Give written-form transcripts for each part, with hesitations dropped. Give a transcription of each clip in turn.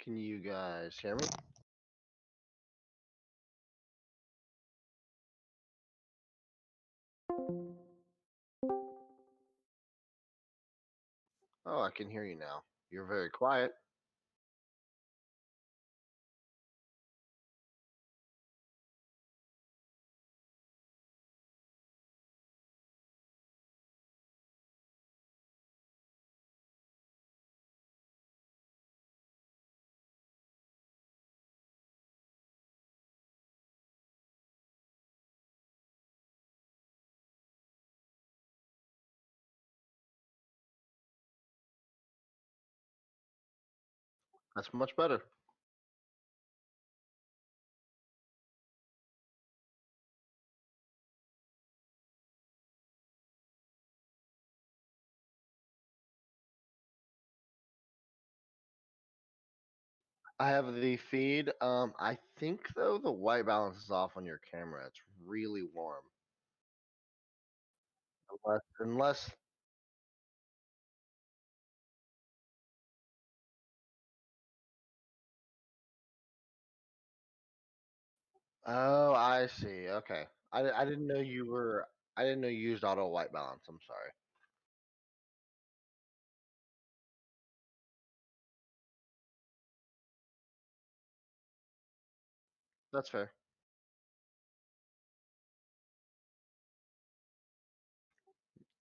Can you guys hear me? Oh, I can hear you now. You're very quiet. That's much better. I have the feed. I think though the white balance is off on your camera. It's really warm. Unless oh, I see. Okay. I didn't know you were. I didn't know you used auto white balance. I'm sorry. That's fair.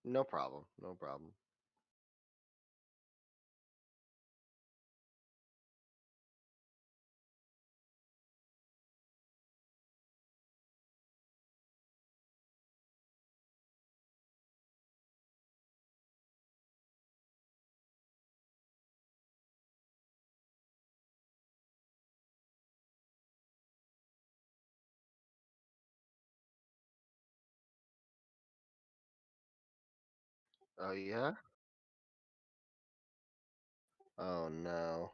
No problem. No problem. Oh yeah. Oh no.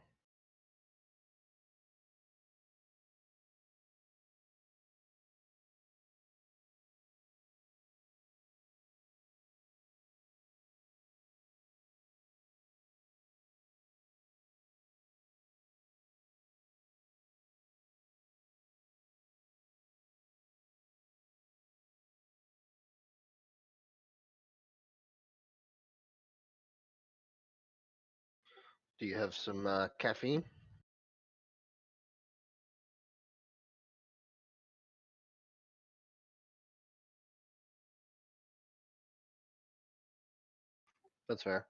Do you have some caffeine? That's fair.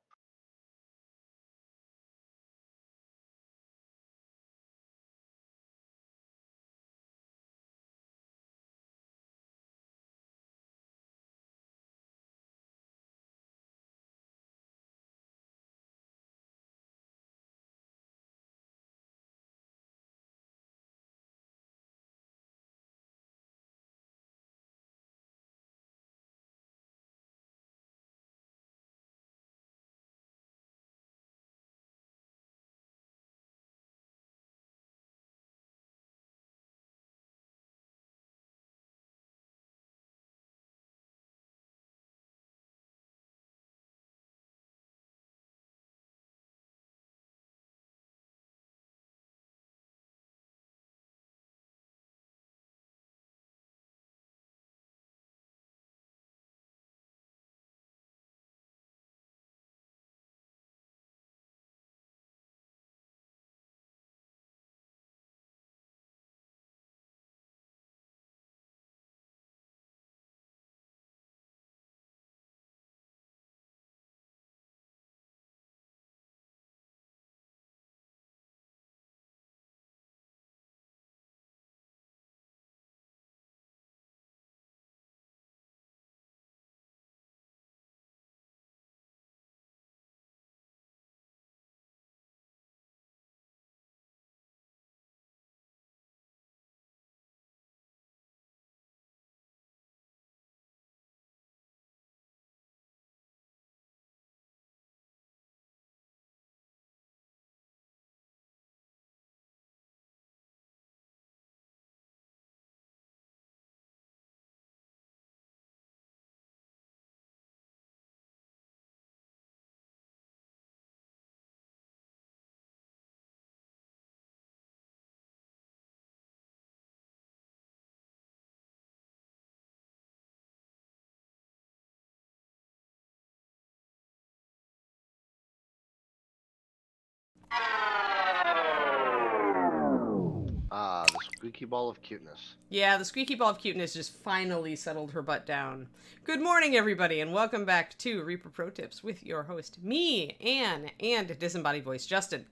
squeaky ball of cuteness. Yeah, the squeaky ball of cuteness just finally settled her butt down. Good morning, everybody, and welcome back to Reaper Pro Tips with your host, me, Anne, and disembodied voice, Justin,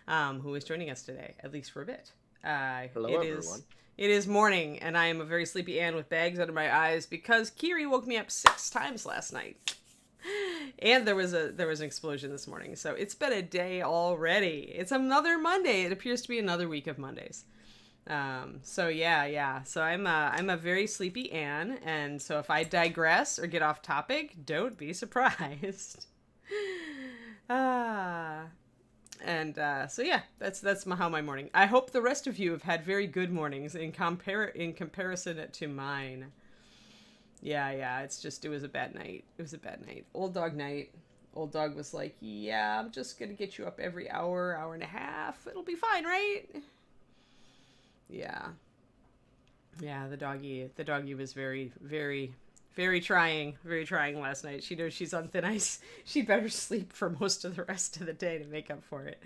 who is joining us today, at least for a bit. Hello, everyone. It is morning, and I am a very sleepy Anne with bags under my eyes because Kiri woke me up 6 times last night. And there was an explosion this morning, so it's been a day already. It's another Monday. It appears to be another week of Mondays. So I'm a very sleepy Anne, and so if I digress or get off topic, don't be surprised. So yeah, that's how my morning. I hope the rest of you have had very good mornings in comparison to mine. Yeah, it was a bad night. It was a bad night. Old dog night. Old dog was like, yeah, I'm just gonna get you up every hour and a half. It'll be fine, right? Yeah, the doggy was very, very, very trying last night. She knows she's on thin ice. She better sleep for most of the rest of the day to make up for it.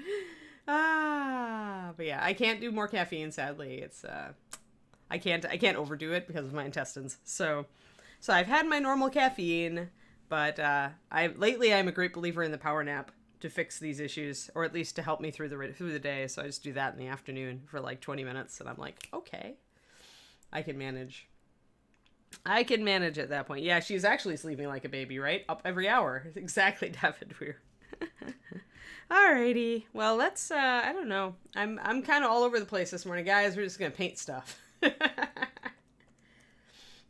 But yeah, I can't do more caffeine, sadly. It's, I can't overdo it because of my intestines. So I've had my normal caffeine, but, lately I'm a great believer in the power nap to fix these issues, or at least to help me through the day. So I just do that in the afternoon for like 20 minutes, and I'm like, okay, I can manage at that point. Yeah, she's actually sleeping like a baby, right? Up every hour. Exactly, David. We're alrighty. Well, let's. I don't know. I'm kind of all over the place this morning, guys. We're just gonna paint stuff.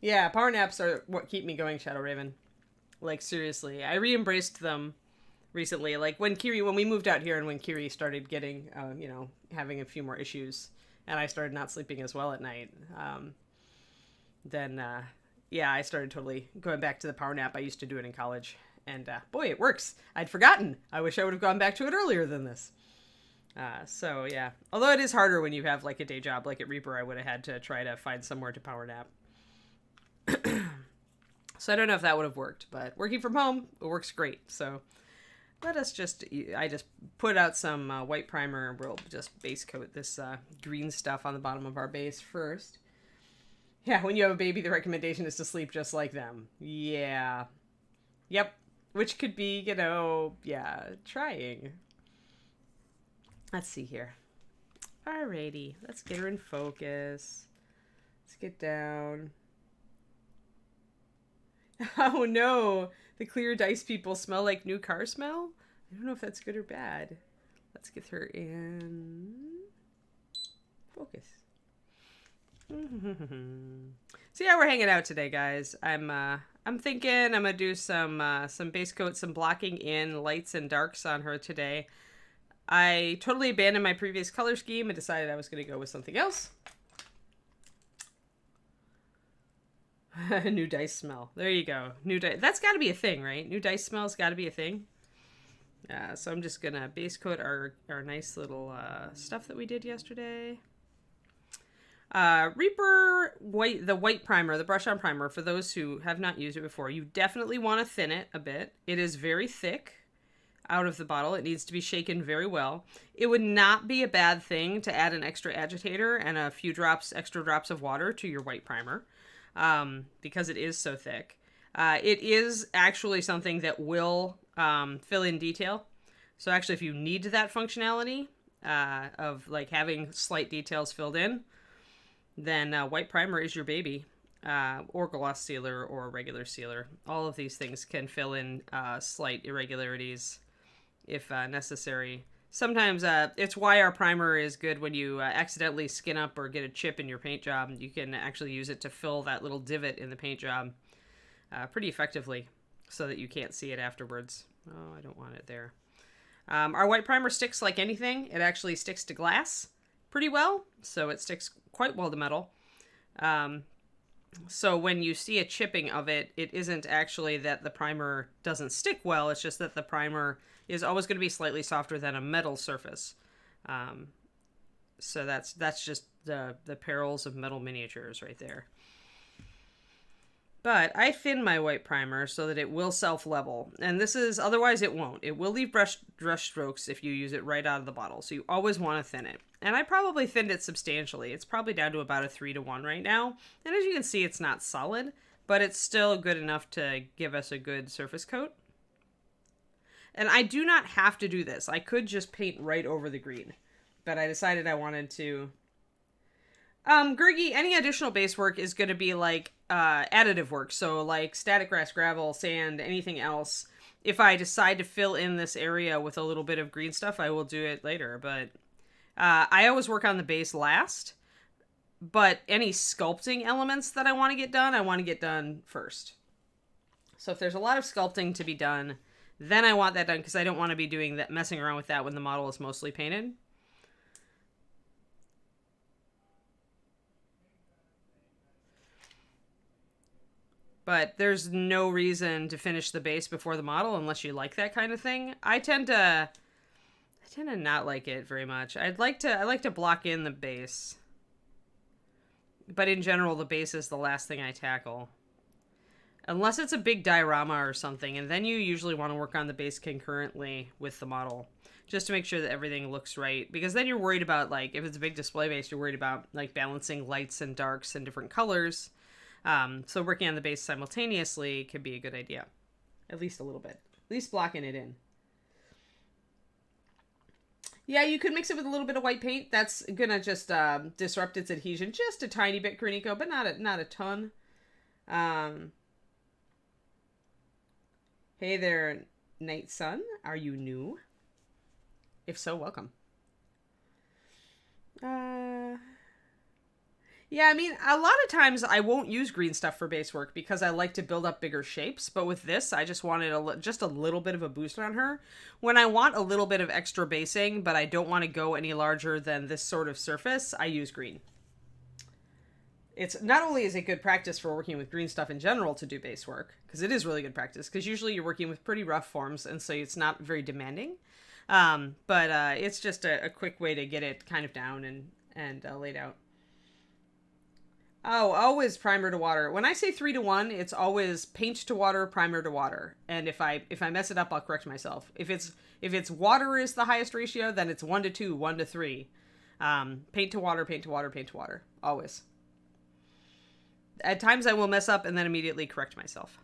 Yeah, power naps are what keep me going, Shadow Raven. Like, seriously, I re-embraced them recently. Like when we moved out here and when Kiri started getting, having a few more issues, and I started not sleeping as well at night, I started totally going back to the power nap. I used to do it in college, and boy, it works. I'd forgotten. I wish I would have gone back to it earlier than this. So yeah, although it is harder when you have like a day job, like at Reaper, I would have had to try to find somewhere to power nap. So I don't know if that would have worked, but working from home, it works great. So I just put out some white primer. We'll just base coat this green stuff on the bottom of our base first. Yeah, when you have a baby, the recommendation is to sleep just like them. Yeah. Yep. Which could be, trying. Let's see here. Alrighty. Let's get her in focus. Let's get down. Oh no, the clear dice people smell like new car smell? I don't know if that's good or bad. Let's get her in focus. So yeah, we're hanging out today, guys. I'm thinking I'm gonna do some base coat, some blocking in lights and darks on her today. I totally abandoned my previous color scheme and decided I was gonna go with something else. New dice smell. There you go. New dice. That's got to be a thing, right? New dice smell's got to be a thing. So I'm just gonna base coat our nice little stuff that we did yesterday. Reaper white, the white primer, the brush on primer. For those who have not used it before, you definitely want to thin it a bit. It is very thick out of the bottle. It needs to be shaken very well. It would not be a bad thing to add an extra agitator and a few extra drops of water to your white primer. Because it is so thick. It is actually something that will fill in detail. So actually, if you need that functionality of like having slight details filled in, then white primer is your baby. Or gloss sealer or regular sealer. All of these things can fill in slight irregularities if necessary. Sometimes it's why our primer is good when you accidentally skin up or get a chip in your paint job. You can actually use it to fill that little divot in the paint job pretty effectively so that you can't see it afterwards. Oh, I don't want it there. Our white primer sticks like anything. It actually sticks to glass pretty well, so it sticks quite well to metal. So when you see a chipping of it, it isn't actually that the primer doesn't stick well. It's just that the primer is always going to be slightly softer than a metal surface. So that's just the perils of metal miniatures right there. But I thin my white primer so that it will self-level. And this is, otherwise it won't. It will leave brush strokes if you use it right out of the bottle. So you always want to thin it. and I probably thinned it substantially. It's probably down to about a 3-to-1 right now. And as you can see, it's not solid, but it's still good enough to give us a good surface coat. And I do not have to do this. I could just paint right over the green, but I decided I wanted to. Gergie, any additional base work is going to be like additive work. So like static grass, gravel, sand, anything else. If I decide to fill in this area with a little bit of green stuff, I will do it later. But I always work on the base last. But any sculpting elements that I want to get done first. So if there's a lot of sculpting to be done, then I want that done because I don't want to be doing that, messing around with that when the model is mostly painted. But there's no reason to finish the base before the model unless you like that kind of thing. I tend to not like it very much. I like to block in the base. But in general, the base is the last thing I tackle. Unless it's a big diorama or something, and then you usually want to work on the base concurrently with the model, just to make sure that everything looks right. Because then you're worried about, like, if it's a big display base, you're worried about, like, balancing lights and darks and different colors. So working on the base simultaneously could be a good idea. At least a little bit. At least blocking it in. Yeah, you could mix it with a little bit of white paint. That's gonna just disrupt its adhesion just a tiny bit, Kroniko, but not a ton. Hey there, Night Sun. Are you new? If so, welcome. Yeah, I mean, a lot of times I won't use green stuff for base work because I like to build up bigger shapes. But with this, I just wanted just a little bit of a boost on her. When I want a little bit of extra basing, but I don't want to go any larger than this sort of surface, I use green. It's not only is it good practice for working with green stuff in general to do base work, because it is really good practice, because usually you're working with pretty rough forms, and so it's not very demanding. But it's just a quick way to get it kind of down and laid out. Oh, always primer to water. When I say 3-to-1, it's always paint to water, primer to water. And if I mess it up, I'll correct myself. If it's water is the highest ratio, then it's 1-to-2, 1-to-3. Paint to water, paint to water, paint to water. Always. At times I will mess up and then immediately correct myself.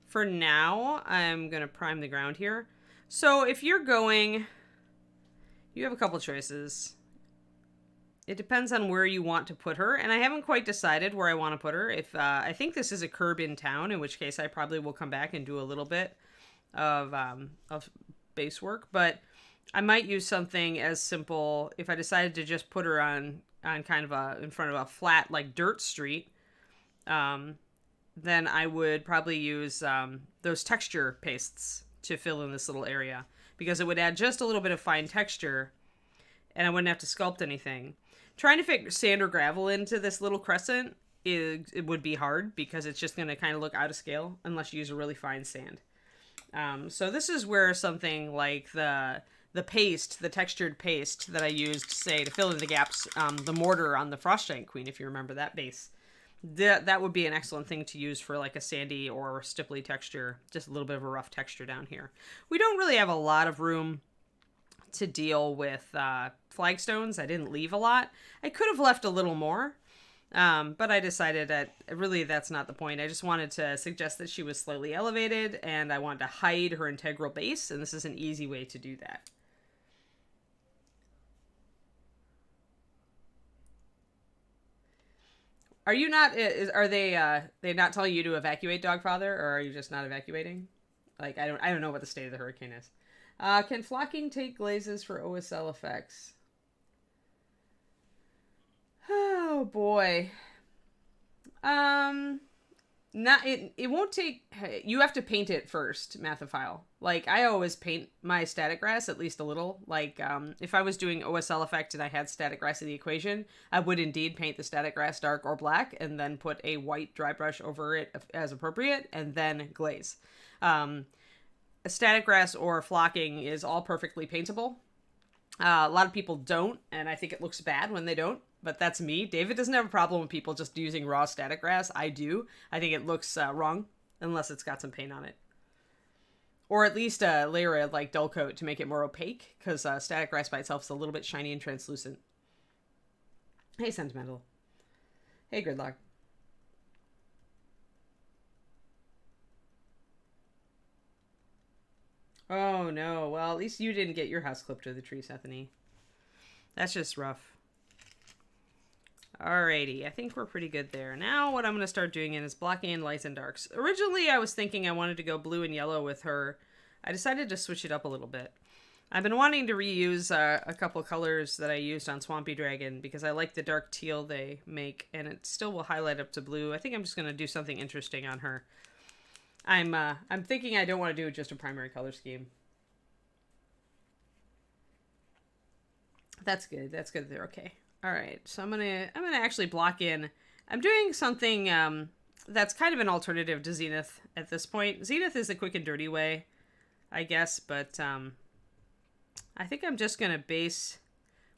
For now, I'm going to prime the ground here. So if you're going, you have a couple choices. It depends on where you want to put her, and I haven't quite decided where I want to put her. If I think this is a curb in town, in which case I probably will come back and do a little bit of base work, but I might use something as simple if I decided to just put her on kind of in front of a flat like dirt street. Then I would probably use those texture pastes to fill in this little area because it would add just a little bit of fine texture, and I wouldn't have to sculpt anything. Trying to fit sand or gravel into this little crescent it would be hard because it's just going to kind of look out of scale unless you use a really fine sand. So this is where something like the paste, the textured paste that I used, say, to fill in the gaps, the mortar on the Frost Giant Queen, if you remember that base, that would be an excellent thing to use for like a sandy or stipply texture, just a little bit of a rough texture down here. We don't really have a lot of room to deal with flagstones. I didn't leave a lot. I could have left a little more, but I decided that really that's not the point. I just wanted to suggest that she was slightly elevated, and I wanted to hide her integral base, and this is an easy way to do that. Are you not? Are they not telling you to evacuate, Dogfather, or are you just not evacuating? Like I don't know what the state of the hurricane is. Can flocking take glazes for OSL effects? Oh boy. Not it won't take. You have to paint it first, Mathophile. Like I always paint my static grass at least a little. Like if I was doing OSL effect and I had static grass in the equation, I would indeed paint the static grass dark or black and then put a white dry brush over it as appropriate and then glaze. A static grass or flocking is all perfectly paintable. A lot of people don't, and I think it looks bad when they don't, but that's me. David doesn't have a problem with people just using raw static grass. I do. I think it looks wrong, unless it's got some paint on it. Or at least a layer of like dull coat to make it more opaque, because static grass by itself is a little bit shiny and translucent. Hey, Sentimental. Hey, Gridlock. Oh, no. Well, at least you didn't get your house clipped to the tree, Sethany. That's just rough. Alrighty, I think we're pretty good there. Now what I'm going to start doing is blocking in lights and darks. Originally, I was thinking I wanted to go blue and yellow with her. I decided to switch it up a little bit. I've been wanting to reuse a couple colors that I used on Swampy Dragon because I like the dark teal they make, and it still will highlight up to blue. I think I'm just going to do something interesting on her. I'm thinking I don't want to do just a primary color scheme. That's good. That's good. They're okay. All right. So I'm gonna actually block in. I'm doing something that's kind of an alternative to Zenith at this point. Zenith is a quick and dirty way, I guess, but I think I'm just gonna base.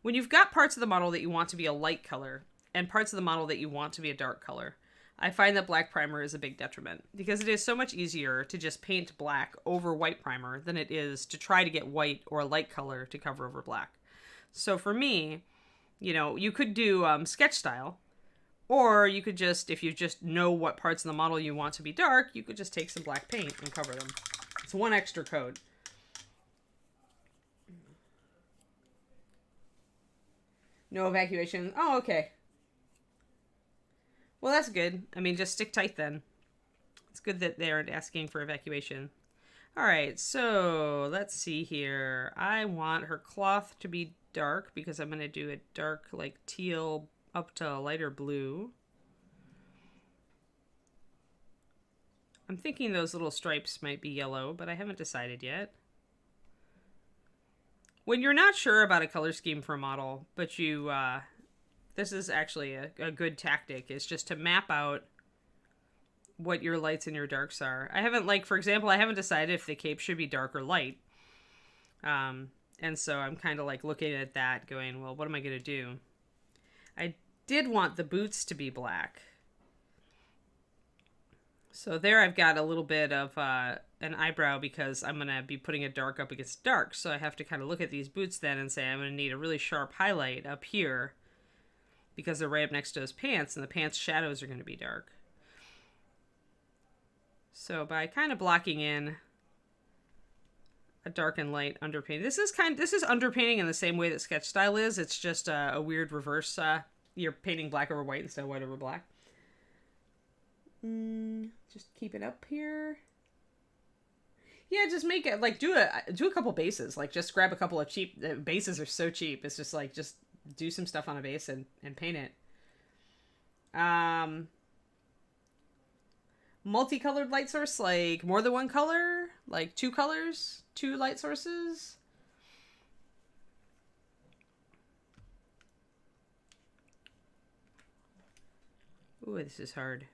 When you've got parts of the model that you want to be a light color and parts of the model that you want to be a dark color, I find that black primer is a big detriment because it is so much easier to just paint black over white primer than it is to try to get white or a light color to cover over black. So for me, you know, you could do sketch style, or you could just, if you just know what parts of the model you want to be dark, you could just take some black paint and cover them. It's one extra coat. No evacuation. Oh, okay. Well, that's good. I mean, just stick tight then. It's good that they aren't asking for evacuation. All right, so let's see here. I want her cloth to be dark because I'm going to do a dark, like teal up to a lighter blue. I'm thinking those little stripes might be yellow, but I haven't decided yet. When you're not sure about a color scheme for a model, but you, this is actually a good tactic, is just to map out what your lights and your darks are. I haven't, like, for example, I haven't decided if the cape should be dark or light. And so I'm kind of like looking at that going, well, what am I going to do? I did want the boots to be black. So there I've got a little bit of an eyebrow because I'm going to be putting a dark up against dark. So I have to kind of look at these boots then and say I'm going to need a really sharp highlight up here because they're right up next to those pants, and the pants shadows are going to be dark. So by kind of blocking in a dark and light underpainting. This is underpainting in the same way that sketch style is. It's just a weird reverse. You're painting black over white instead of white over black. Just keep it up here. Yeah, just make it like do a couple bases. Like just grab a couple of cheap bases are so cheap. It's just like just do some stuff on a base and paint it. Multicolored light source, like more than one color, like two colors, two light sources. Ooh, this is hard.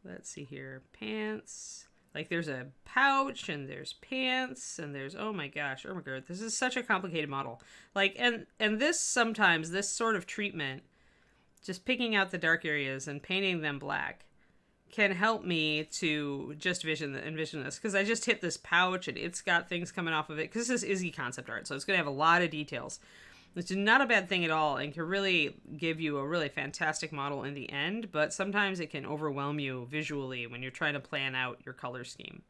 Let's see here. Pants. Like there's a pouch and there's pants and there's, oh my gosh, oh my god, this is such a complicated model. Like, and this sometimes, this sort of treatment, just picking out the dark areas and painting them black, can help me to just envision this, because I just hit this pouch and it's got things coming off of it, because this is Izzy concept art, so it's going to have a lot of details, which is not a bad thing at all and can really give you a really fantastic model in the end, but sometimes it can overwhelm you visually when you're trying to plan out your color scheme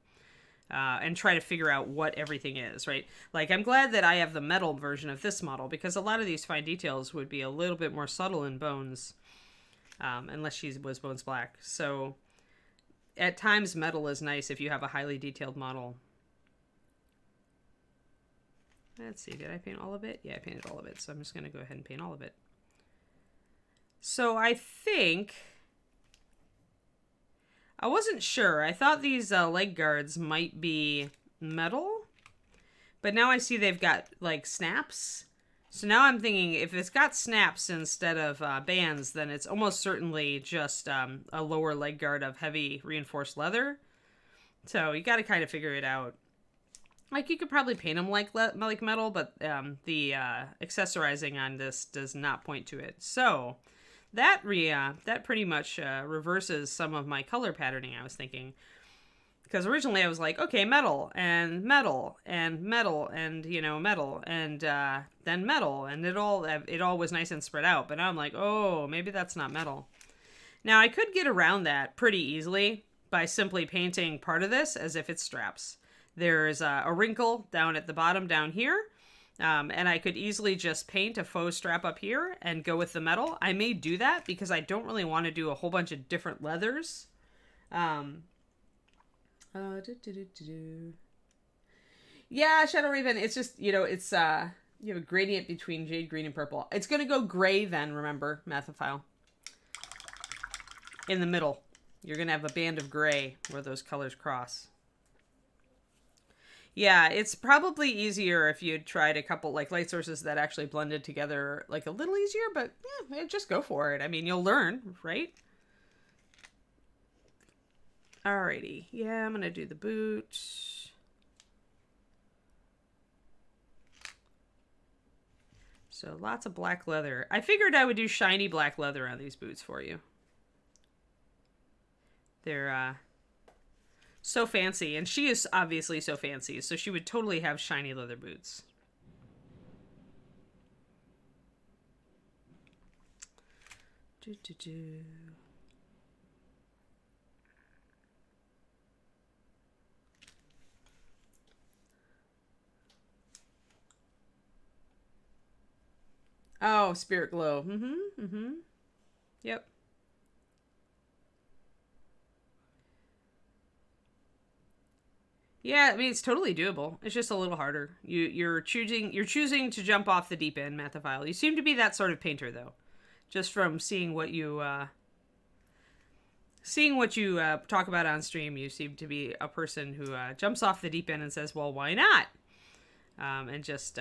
and try to figure out what everything is, right? Like, I'm glad that I have the metal version of this model, because a lot of these fine details would be a little bit more subtle in Bones, unless she was Bones Black. So at times, metal is nice if you have a highly detailed model. Let's see, did I paint all of it? Yeah, I painted all of it, so I'm just going to go ahead and paint all of it. So I think... I wasn't sure. I thought these leg guards might be metal, but now I see they've got, like, snaps. So now I'm thinking if it's got snaps instead of bands, then it's almost certainly just a lower leg guard of heavy reinforced leather. So you got to kind of figure it out. Like, you could probably paint them like metal, but the accessorizing on this does not point to it. So that pretty much reverses some of my color patterning I was thinking. Because originally I was like, okay, metal and metal and metal and, metal and then metal. And it all was nice and spread out. But now I'm like, oh, maybe that's not metal. Now I could get around that pretty easily by simply painting part of this as if it's straps. There's a wrinkle down at the bottom down here. And I could easily just paint a faux strap up here and go with the metal. I may do that because I don't really want to do a whole bunch of different leathers. Yeah, Shadow Raven, it's just, it's, you have a gradient between jade green and purple. It's going to go gray then, remember, Mathophile. In the middle. You're going to have a band of gray where those colors cross. Yeah, it's probably easier if you'd tried a couple, like, light sources that actually blended together, like, a little easier, but yeah, just go for it. I mean, you'll learn, right? Alrighty. Yeah, I'm going to do the boot. So lots of black leather. I figured I would do shiny black leather on these boots for you. They're so fancy. And she is obviously so fancy. So she would totally have shiny leather boots. Oh, Spirit Glow. Yep. Yeah, I mean it's totally doable. It's just a little harder. You're choosing to jump off the deep end, Mathophile. You seem to be that sort of painter though. Just from seeing what you talk about on stream, you seem to be a person who jumps off the deep end and says, "Well, why not?" And just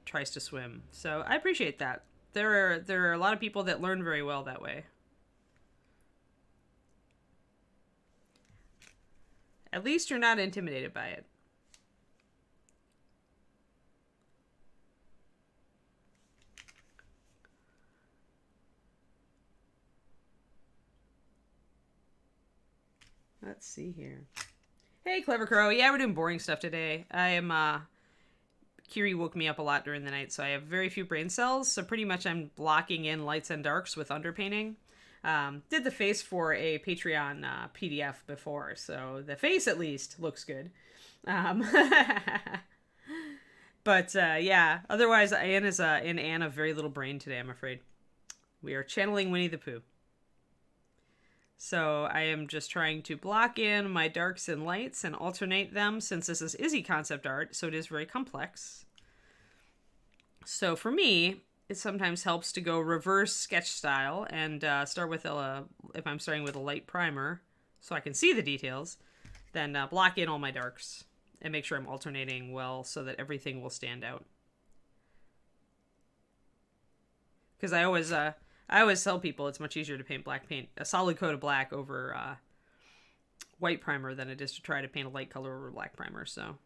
tries to swim. So I appreciate that. There are a lot of people that learn very well that way. At least you're not intimidated by it. Let's see here. Hey, Clever Crow. Yeah, we're doing boring stuff today. I am, Kiri woke me up a lot during the night, so I have very few brain cells, so pretty much I'm blocking in lights and darks with underpainting. Did the face for a Patreon PDF before, so the face at least looks good. But yeah, otherwise Anne is in Anne of very little brain today, I'm afraid. We are channeling Winnie the Pooh. So I am just trying to block in my darks and lights and alternate them since this is Izzy concept art, so it is very complex. So for me, it sometimes helps to go reverse sketch style and start with if I'm starting with a light primer so I can see the details, then block in all my darks and make sure I'm alternating well so that everything will stand out. Because I always tell people it's much easier to paint a solid coat of black over white primer than it is to try to paint a light color over black primer, so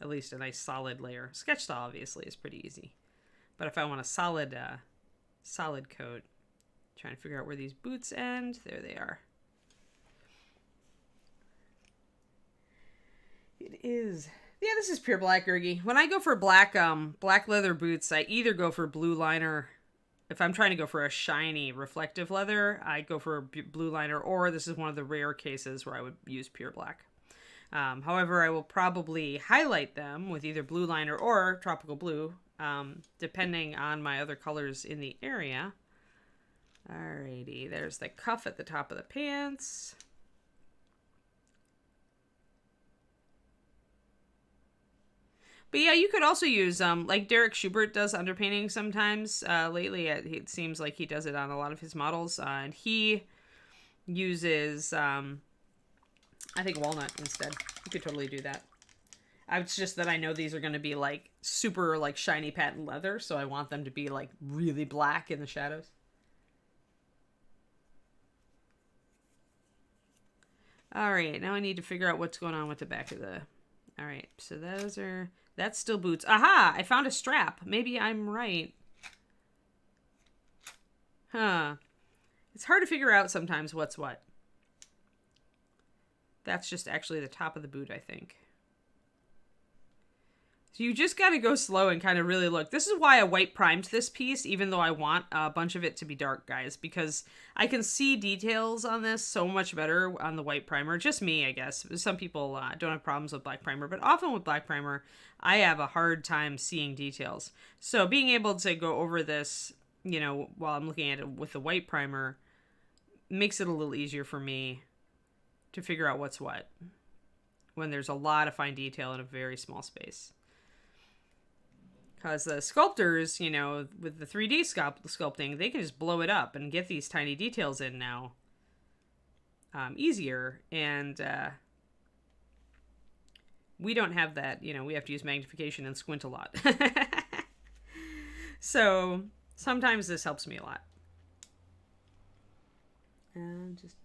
at least a nice solid layer. Sketch style obviously is pretty easy, but if I want a solid coat, trying to figure out where these boots end. There they are. It is. Yeah, this is pure black, Ergy. When I go for black leather boots, I either go for blue liner. If I'm trying to go for a shiny reflective leather, I go for a blue liner, or this is one of the rare cases where I would use pure black. However, I will probably highlight them with either blue liner or tropical blue, depending on my other colors in the area. Alrighty, there's the cuff at the top of the pants. But yeah, you could also use, like Derek Schubert does underpainting sometimes. Lately, it seems like he does it on a lot of his models. And he uses, I think, walnut instead. You could totally do that. It's just that I know these are going to be, like, super, like, shiny patent leather. So I want them to be, like, really black in the shadows. Alright, now I need to figure out what's going on with the back of the... Alright, so those are... That's still boots. Aha! I found a strap. Maybe I'm right. Huh. It's hard to figure out sometimes what's what. That's just actually the top of the boot, I think. So you just got to go slow and kind of really look. This is why I white primed this piece, even though I want a bunch of it to be dark, guys, because I can see details on this so much better on the white primer. Just me, I guess. Some people don't have problems with black primer, but often with black primer, I have a hard time seeing details. So being able to go over this, you know, while I'm looking at it with the white primer makes it a little easier for me to figure out what's what when there's a lot of fine detail in a very small space. Because the sculptors, you know, with the 3D sculpting, they can just blow it up and get these tiny details in now easier. And we don't have that. You know, we have to use magnification and squint a lot. So sometimes this helps me a lot. And just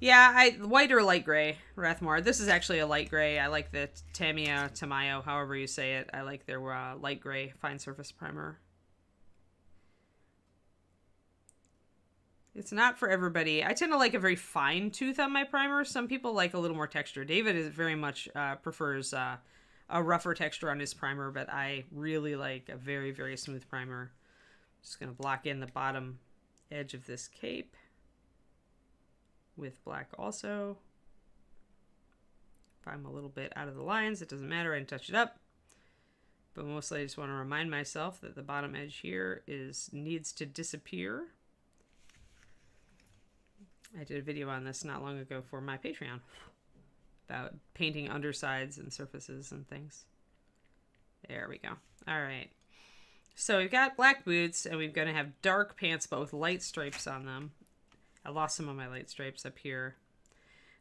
yeah, white or light gray, Rathmore. This is actually a light gray. I like the Tamiya, however you say it. I like their light gray fine surface primer. It's not for everybody. I tend to like a very fine tooth on my primer. Some people like a little more texture. David is very much prefers a rougher texture on his primer, but I really like a very, very smooth primer. Just going to block in the bottom edge of this cape with black also. If I'm a little bit out of the lines, it doesn't matter, I can touch it up. But mostly I just want to remind myself that the bottom edge here needs to disappear. I did a video on this not long ago for my Patreon about painting undersides and surfaces and things. There we go. All right. So we've got black boots and we're going to have dark pants but with light stripes on them. I lost some of my light stripes up here.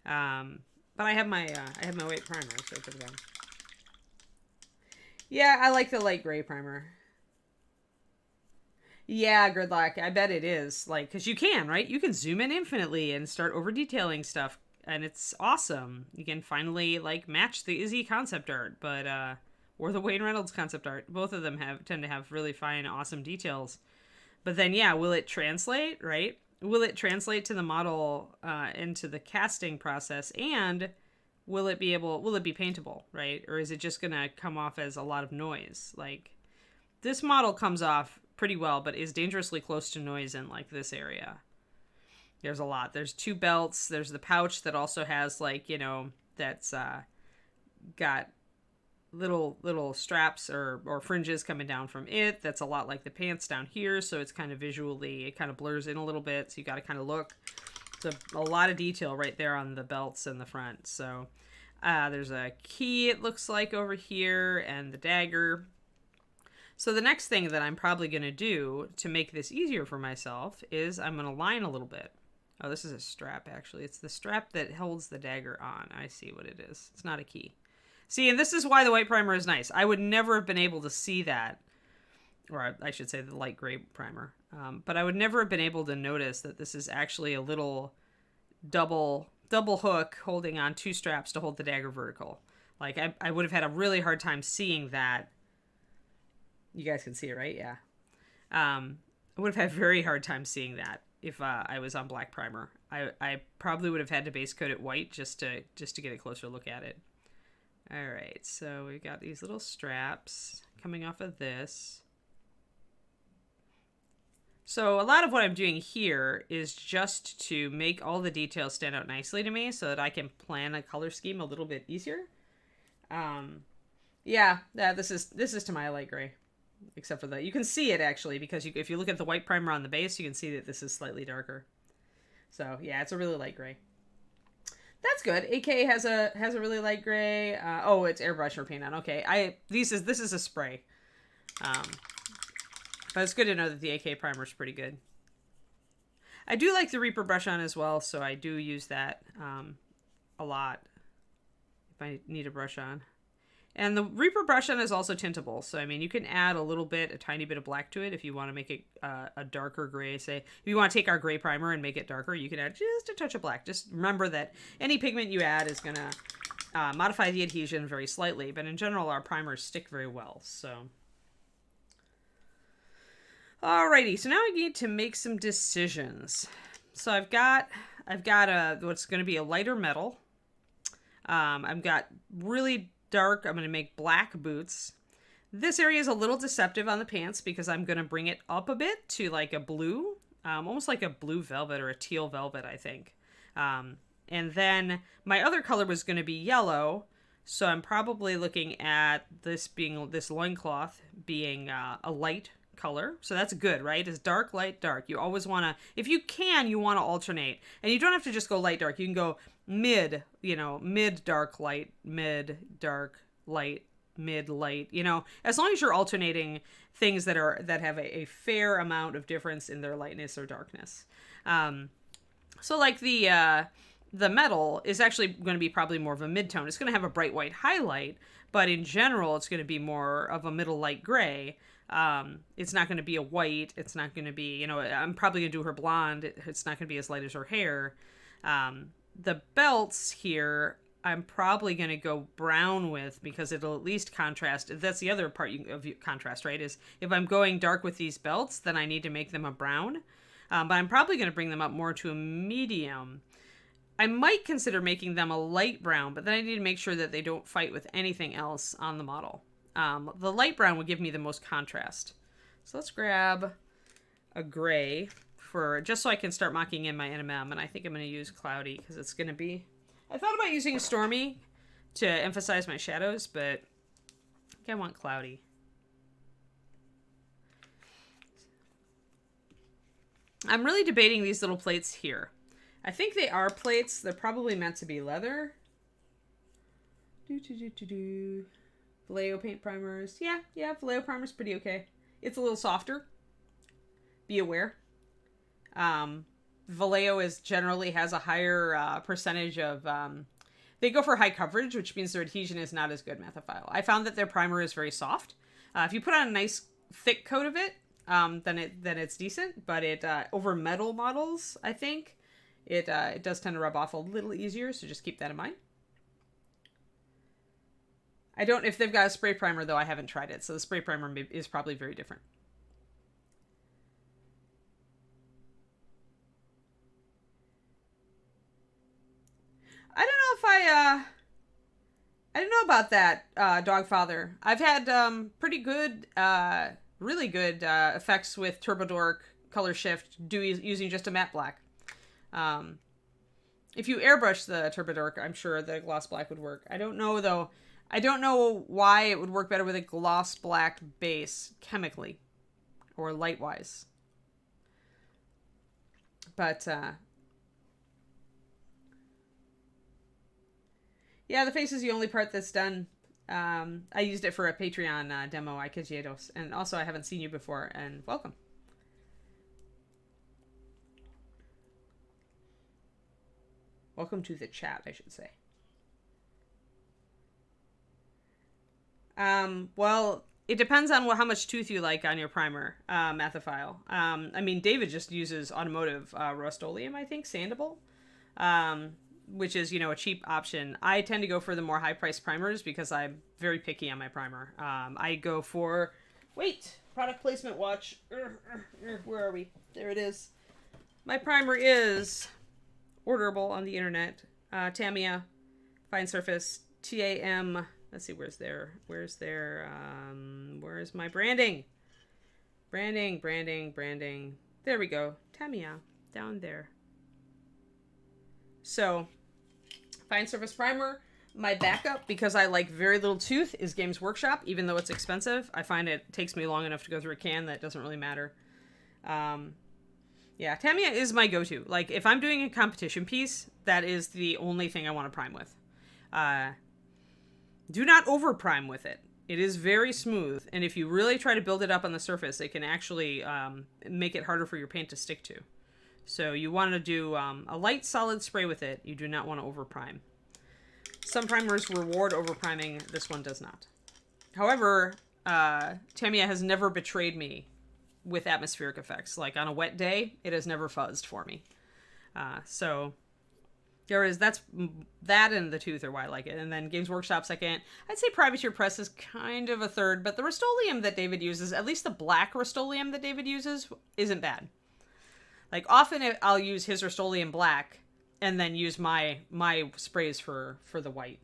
But I have my white primer, so I put it on. Yeah, I like the light gray primer. Yeah, Gridlock, I bet it is. Like, because you can, right? You can zoom in infinitely and start over detailing stuff, and it's awesome. You can finally, like, match the Izzy concept art, but, or the Wayne Reynolds concept art. Both of them tend to have really fine, awesome details. But then, yeah, will it translate, right? Will it translate to the model into the casting process, and will it be paintable, right? Or is it just gonna come off as a lot of noise? Like, this model comes off pretty well, but is dangerously close to noise in like this area. There's a lot. There's two belts. There's the pouch that also has, like, you know, that's got little straps or fringes coming down from it. That's a lot like the pants down here, so it's kind of visually, it kind of blurs in a little bit, so you got to kind of look. So a lot of detail right there on the belts in the front. So there's a key, it looks like, over here, and the dagger. So the next thing that I'm probably going to do to make this easier for myself is I'm going to line a little bit. Oh, this is a strap, actually. It's the strap that holds the dagger on. I see what it is. It's not a key. See, and this is why the white primer is nice. I would never have been able to see that, or I should say the light gray primer, but I would never have been able to notice that this is actually a little double hook holding on two straps to hold the dagger vertical. Like, I would have had a really hard time seeing that. You guys can see it, right? Yeah. I would have had a very hard time seeing that if I was on black primer. I probably would have had to base coat it white just to get a closer look at it. All right, so we've got these little straps coming off of this. So a lot of what I'm doing here is just to make all the details stand out nicely to me so that I can plan a color scheme a little bit easier. Yeah, this is to my light gray, except for that. You can see it, actually, because if you look at the white primer on the base, you can see that this is slightly darker. So yeah, it's a really light gray. That's good. AK has a really light gray. Oh, it's airbrush or paint on. Okay, this is a spray. But it's good to know that the AK primer is pretty good. I do like the Reaper brush on as well, so I do use that a lot if I need a brush on. And the Reaper brush on is also tintable, so I mean, you can add a tiny bit of black to it if you want to make it a darker gray. Say, if you want to take our gray primer and make it darker, you can add just a touch of black. Just remember that any pigment you add is going to modify the adhesion very slightly, but in general, our primers stick very well. So, alrighty, so now I need to make some decisions. So I've got I've got what's going to be a lighter metal. I've got really dark, I'm going to make black boots. This area is a little deceptive on the pants because I'm going to bring it up a bit to like a blue, almost like a blue velvet or a teal velvet, I think. And then my other color was going to be yellow. So I'm probably looking at this loincloth being a light color. So that's good, right? It's dark, light, dark. You always want to, if you can, you want to alternate. And you don't have to just go light, dark. You can go mid, mid, dark, light, mid, dark, light, mid, light. As long as you're alternating things that have a fair amount of difference in their lightness or darkness. So like the metal is actually going to be probably more of a mid-tone. It's going to have a bright white highlight, but in general, it's going to be more of a middle light gray. It's not going to be a white. It's not going to be, I'm probably going to do her blonde. It's not going to be as light as her hair. The belts here, I'm probably going to go brown with because it'll at least contrast. That's the other part of contrast, right? Is if I'm going dark with these belts, then I need to make them a brown. But I'm probably going to bring them up more to a medium. I might consider making them a light brown, but then I need to make sure that they don't fight with anything else on the model. The light brown would give me the most contrast. So let's grab a gray just so I can start mocking in my NMM, and I think I'm going to use cloudy because it's going to be... I thought about using stormy to emphasize my shadows, but I think I want cloudy. I'm really debating these little plates here. I think they are plates. They're probably meant to be leather. Vallejo paint primers. Yeah, Vallejo primer's pretty okay. It's a little softer. Be aware. Vallejo generally has a higher percentage of... they go for high coverage, which means their adhesion is not as good methophile. I found that their primer is very soft. If you put on a nice thick coat of it, then it's decent. But over metal models, I think, it does tend to rub off a little easier, so just keep that in mind. If they've got a spray primer, though, I haven't tried it, so the spray primer is probably very different. I don't know about that, Dogfather. I've had pretty good, really good effects with Turbo Dork color shift using just a matte black. If you airbrush the Turbo Dork, I'm sure the gloss black would work. I don't know, though. I don't know why it would work better with a gloss black base chemically or light-wise. But, yeah, the face is the only part that's done. I used it for a Patreon demo, I Quietos. And also, I haven't seen you before, and welcome. Welcome to the chat, I should say. Well, it depends on how much tooth you like on your primer, methophile. I mean, David just uses automotive Rust-Oleum, I think, sandable, which is, a cheap option. I tend to go for the more high-priced primers because I'm very picky on my primer. I go for... Wait! Product placement watch. Where are we? There it is. My primer is orderable on the internet. Tamiya, Fine Surface, TAM... Let's see, where's my branding? Branding. There we go. Tamiya, down there. So, Fine Surface Primer. My backup, because I like very little tooth, is Games Workshop, even though it's expensive. I find it takes me long enough to go through a can that doesn't really matter. Yeah, Tamiya is my go-to. Like, if I'm doing a competition piece, that is the only thing I want to prime with. Do not over-prime with it. It is very smooth, and if you really try to build it up on the surface, it can actually make it harder for your paint to stick to. So you want to do a light, solid spray with it. You do not want to over-prime. Some primers reward over-priming. This one does not. However, Tamiya has never betrayed me with atmospheric effects. Like on a wet day, it has never fuzzed for me. So... That and the tooth are why I like it. And then Games Workshop second. I'd say Privateer Press is kind of a third, but the Rust-Oleum that David uses, at least the black Rust-Oleum that David uses, isn't bad. Like, often I'll use his Rust-Oleum black and then use my sprays for the white.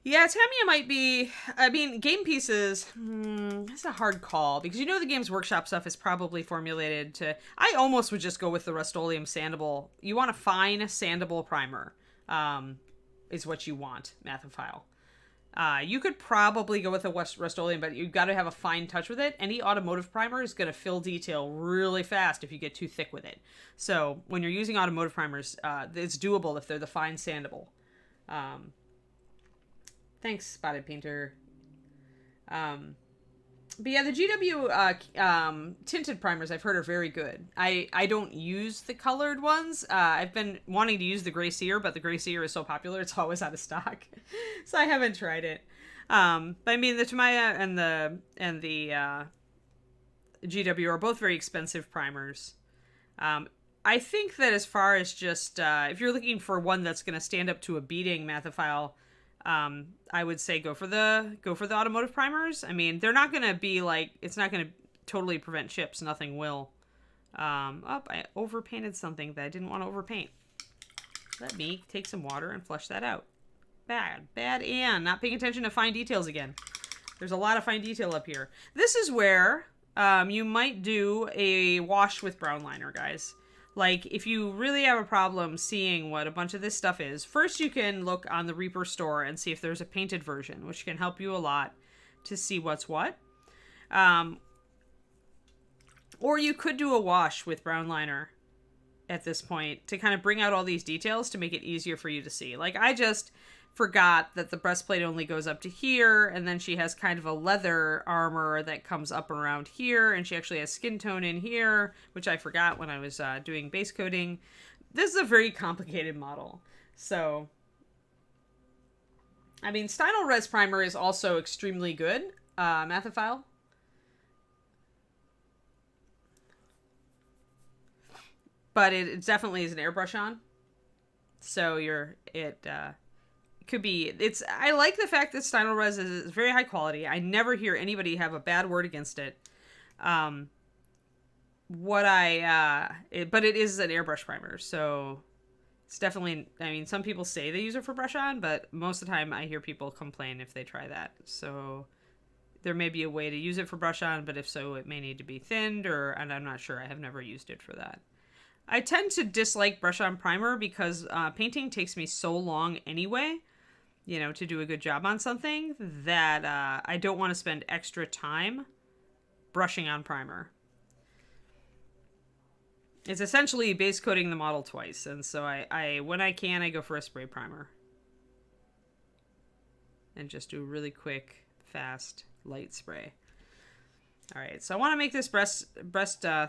Yeah, Tamiya might be. I mean, game pieces. That's a hard call because you know the Games Workshop stuff is probably formulated to. I almost would just go with the Rust-Oleum sandable. You want a fine sandable primer, is what you want, Mathophile. You could probably go with a Rust-Oleum, but you've got to have a fine touch with it. Any automotive primer is going to fill detail really fast if you get too thick with it. So when you're using automotive primers, it's doable if they're the fine sandable. Thanks, Spotted Painter. But yeah, the GW tinted primers I've heard are very good. I don't use the colored ones. I've been wanting to use the Gray Seer, but the Gray Seer is so popular it's always out of stock, so I haven't tried it. But I mean, the Tamiya and the GW are both very expensive primers. I think that as far as just if you're looking for one that's going to stand up to a beating, Mathophile, I would say go for the automotive primers. I mean, they're not going to be like, it's not going to totally prevent chips. Nothing will. I overpainted something that I didn't want to overpaint. Let me take some water and flush that out. Bad and not paying attention to fine details again. There's a lot of fine detail up here. This is where you might do a wash with brown liner, guys. Like, if you really have a problem seeing what a bunch of this stuff is, first you can look on the Reaper store and see if there's a painted version, which can help you a lot to see what's what. Or you could do a wash with brown liner at this point to kind of bring out all these details to make it easier for you to see. Like, I just forgot that the breastplate only goes up to here, and then she has kind of a leather armor that comes up around here, and she actually has skin tone in here, which I forgot when I was doing base coating. This is a very complicated model. So, I mean, Stynylrez Res Primer is also extremely good, Mathophile. But it definitely is an airbrush on. So could be, I like the fact that Stynylrez is very high quality. I never hear anybody have a bad word against it. But it is an airbrush primer, so it's definitely, I mean, some people say they use it for brush on, but most of the time I hear people complain if they try that. So there may be a way to use it for brush on, but if so, it may need to be thinned, and I'm not sure. I have never used it for that. I tend to dislike brush on primer because painting takes me so long anyway, to do a good job on something, that I don't want to spend extra time brushing on primer. It's essentially base coating the model twice, and so I when I can, I go for a spray primer. And just do a really quick, fast, light spray. Alright, so I want to make this breast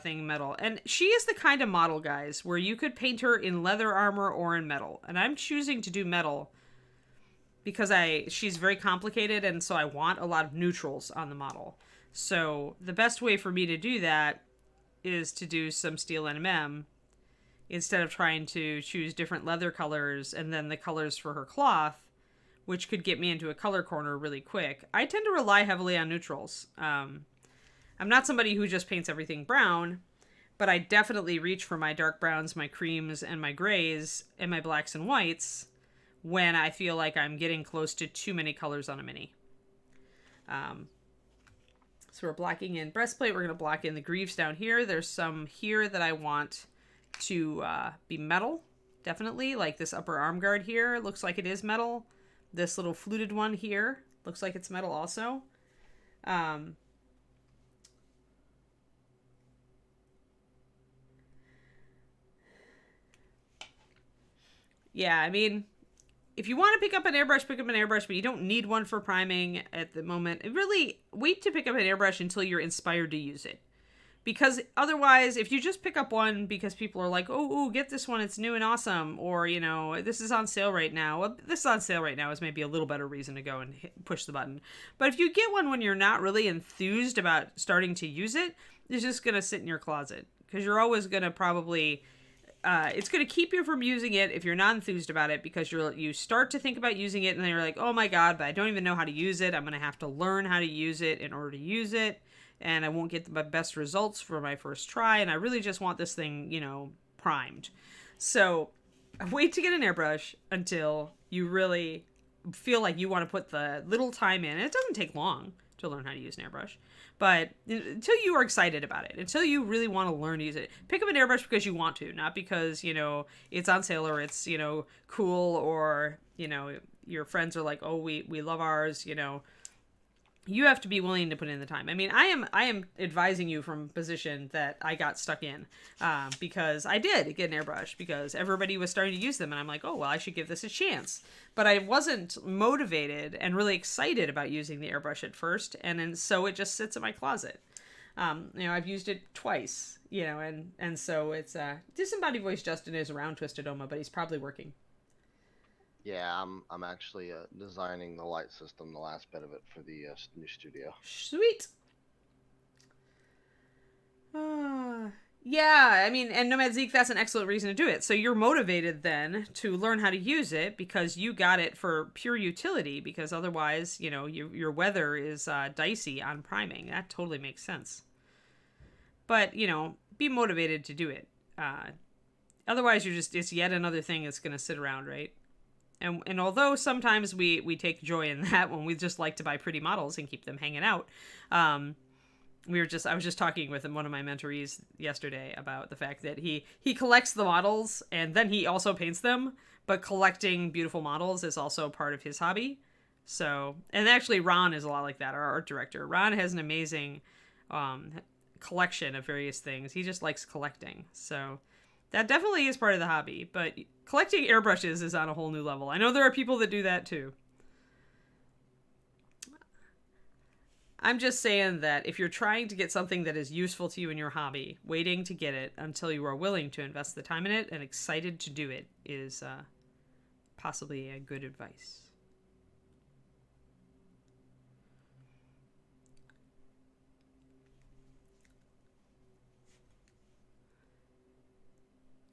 thing metal. And she is the kind of model, guys, where you could paint her in leather armor or in metal. And I'm choosing to do metal because she's very complicated, and so I want a lot of neutrals on the model. So the best way for me to do that is to do some steel NMM instead of trying to choose different leather colors and then the colors for her cloth, which could get me into a color corner really quick. I tend to rely heavily on neutrals. I'm not somebody who just paints everything brown, but I definitely reach for my dark browns, my creams, and my grays, and my blacks and whites when I feel like I'm getting close to too many colors on a mini. So we're blocking in breastplate. We're going to block in the greaves down here. There's some here that I want to be metal, definitely. Like this upper arm guard here looks like it is metal. This little fluted one here looks like it's metal also. Yeah, I mean, if you want to pick up an airbrush, pick up an airbrush, but you don't need one for priming at the moment. Really, wait to pick up an airbrush until you're inspired to use it. Because otherwise, if you just pick up one because people are like, oh, get this one, it's new and awesome, or, this is on sale right now. Well, this is on sale right now is maybe a little better reason to go and push the button. But if you get one when you're not really enthused about starting to use it, it's just going to sit in your closet. Because you're always going to probably it's going to keep you from using it if you're not enthused about it, because you start to think about using it and then you're like, oh my god, but I don't even know how to use it. I'm going to have to learn how to use it in order to use it, and I won't get the best results for my first try, and I really just want this thing, primed. So wait to get an airbrush until you really feel like you want to put the little time in. It doesn't take long to learn how to use an airbrush, but until you are excited about it, until you really want to learn to use it, pick up an airbrush because you want to, not because, it's on sale or it's, cool, or, your friends are like, oh, we love ours, You have to be willing to put in the time. I mean, I am advising you from a position that I got stuck in, because I did get an airbrush because everybody was starting to use them, and I'm like, oh well, I should give this a chance. But I wasn't motivated and really excited about using the airbrush at first, and so it just sits in my closet. I've used it twice, and so it's disembodied voice. Justin is around Twisted Oma, but he's probably working. Yeah, I'm actually designing the light system, the last bit of it for the new studio. Sweet. Yeah, I mean, and Nomad Zeke, that's an excellent reason to do it. So you're motivated then to learn how to use it because you got it for pure utility, because otherwise, your weather is dicey on priming. That totally makes sense. But, be motivated to do it. Otherwise, it's yet another thing that's going to sit around, right? And although sometimes we take joy in that when we just like to buy pretty models and keep them hanging out, I was just talking with one of my mentorees yesterday about the fact that he collects the models and then he also paints them, but collecting beautiful models is also part of his hobby. So, and actually Ron is a lot like that, our art director. Ron has an amazing collection of various things. He just likes collecting. So that definitely is part of the hobby, but collecting airbrushes is on a whole new level. I know there are people that do that too. I'm just saying that if you're trying to get something that is useful to you in your hobby, waiting to get it until you are willing to invest the time in it and excited to do it is possibly a good advice.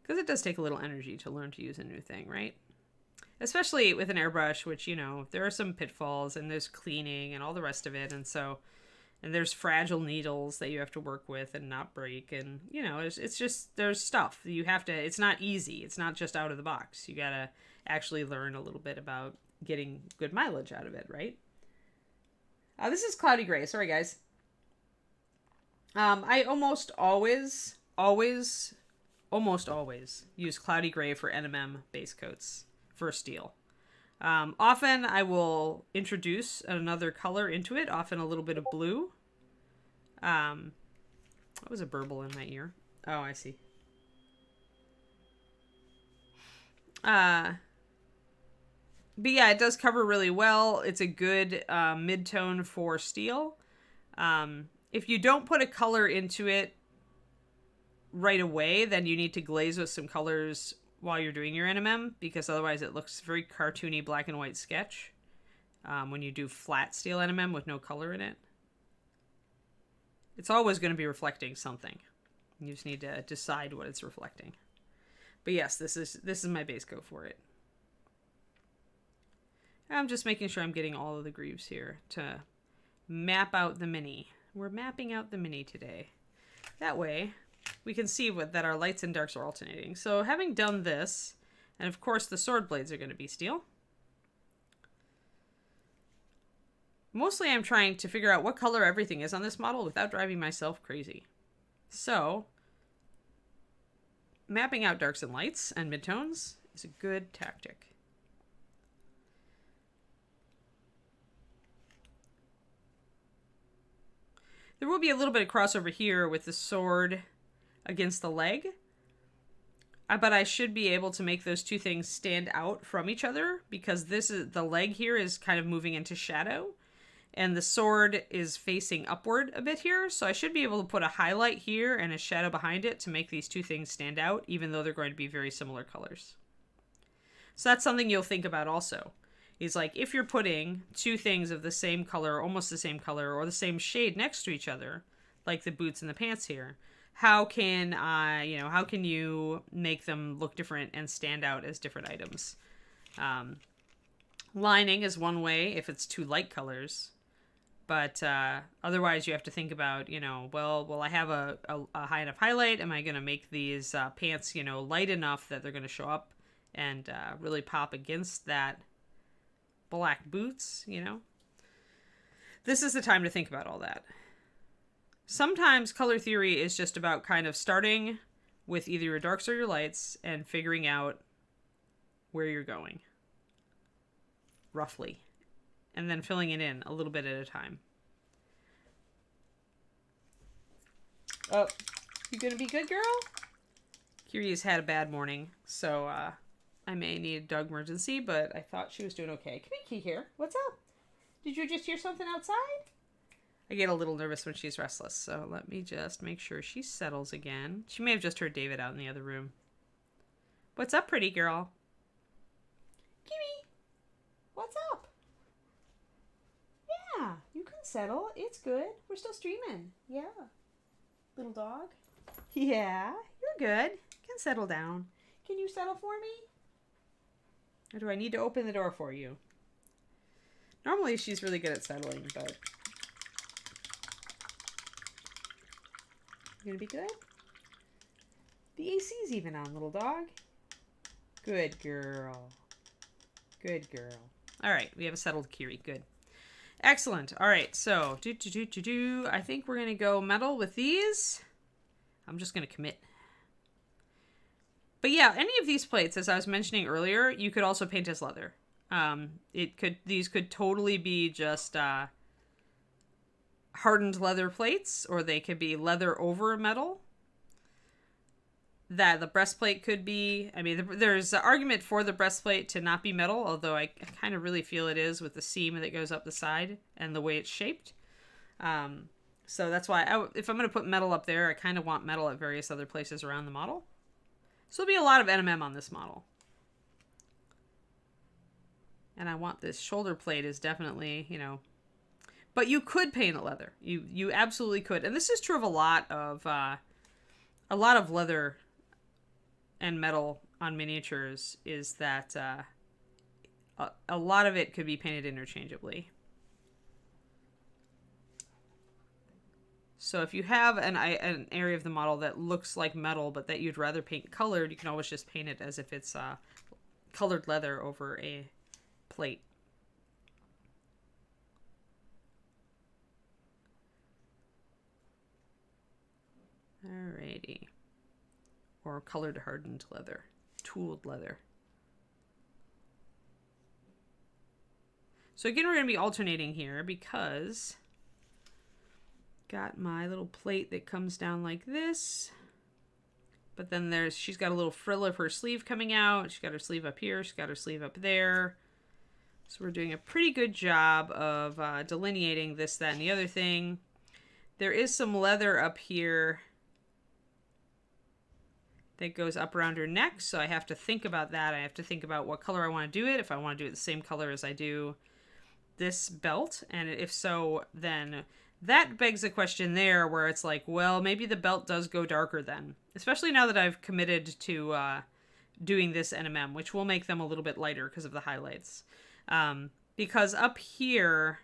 Because it does take a little energy to learn to use a new thing, right? Especially with an airbrush, which, there are some pitfalls and there's cleaning and all the rest of it. And there's fragile needles that you have to work with and not break. And, it's just, there's stuff you have to, it's not easy. It's not just out of the box. You got to actually learn a little bit about getting good mileage out of it, right? This is Cloudy Gray. Sorry, guys. I almost always use Cloudy Gray for NMM base coats for steel. Often I will introduce another color into it, often a little bit of blue. That was a burble in my ear. Oh, I see. But yeah, it does cover really well. It's a good mid-tone for steel. If you don't put a color into it right away, then you need to glaze with some colors while you're doing your NMM, because otherwise it looks very cartoony black and white sketch when you do flat steel NMM with no color in it. It's always going to be reflecting something. You just need to decide what it's reflecting. But yes, this is my base coat for it. I'm just making sure I'm getting all of the grooves here to map out the mini. We're mapping out the mini today. That way we can see that our lights and darks are alternating. So having done this, and of course the sword blades are going to be steel. Mostly I'm trying to figure out what color everything is on this model without driving myself crazy. So mapping out darks and lights and midtones is a good tactic. There will be a little bit of crossover here with the sword against the leg, but I should be able to make those two things stand out from each other, because the leg here is kind of moving into shadow and the sword is facing upward a bit here, so I should be able to put a highlight here and a shadow behind it to make these two things stand out, even though they're going to be very similar colors. So that's something you'll think about also. Is like, if you're putting two things of the same color, almost the same color, or the same shade next to each other, like the boots and the pants here, how can how can you make them look different and stand out as different items? Lining is one way if it's two light colors. But otherwise, you have to think about, well, will I have a high enough highlight? Am I going to make these pants, light enough that they're going to show up and really pop against that black boots, This is the time to think about all that. Sometimes color theory is just about kind of starting with either your darks or your lights and figuring out where you're going, roughly. And then filling it in a little bit at a time. Oh, you gonna be good, girl? Kiri's had a bad morning, so I may need a dog emergency, but I thought she was doing okay. Come here, here. What's up? Did you just hear something outside? I get a little nervous when she's restless, so let me just make sure she settles again. She may have just heard David out in the other room. What's up, pretty girl? Kiri, what's up? Yeah, you can settle. It's good. We're still streaming. Yeah. Little dog. Yeah, you're good. You can settle down. Can you settle for me? Or do I need to open the door for you? Normally she's really good at settling, but... You gonna be good? The AC's even on, little dog. Good girl. Good girl. Alright, we have a settled Kiri. Good. Excellent. All right, so I think we're gonna go metal with these. I'm just gonna commit. But yeah, any of these plates, as I was mentioning earlier, you could also paint as leather. These could totally be just hardened leather plates, or they could be leather over metal. That the breastplate could be, I mean, there's an argument for the breastplate to not be metal, although I kind of really feel it is with the seam that goes up the side and the way it's shaped. So that's why, if I'm going to put metal up there, I kind of want metal at various other places around the model. So there'll be a lot of NMM on this model. And I want this shoulder plate is definitely, but you could paint it leather. You absolutely could. And this is true of a lot of leather and metal on miniatures, is that a lot of it could be painted interchangeably. So if you have an area of the model that looks like metal but that you'd rather paint colored, you can always just paint it as if it's colored leather over a plate. Alrighty. Or colored hardened leather. Tooled leather. So again, we're going to be alternating here because got my little plate that comes down like this. But then she's got a little frill of her sleeve coming out. She's got her sleeve up here. She's got her sleeve up there. So we're doing a pretty good job of delineating this, that, and the other thing. There is some leather up here that goes up around her neck, so I have to think about that. I have to think about what color I want to do it, if I want to do it the same color as I do this belt, and if so, then that begs a question there where it's like, well, maybe the belt does go darker then, especially now that I've committed to doing this NMM, which will make them a little bit lighter because of the highlights. Because up here,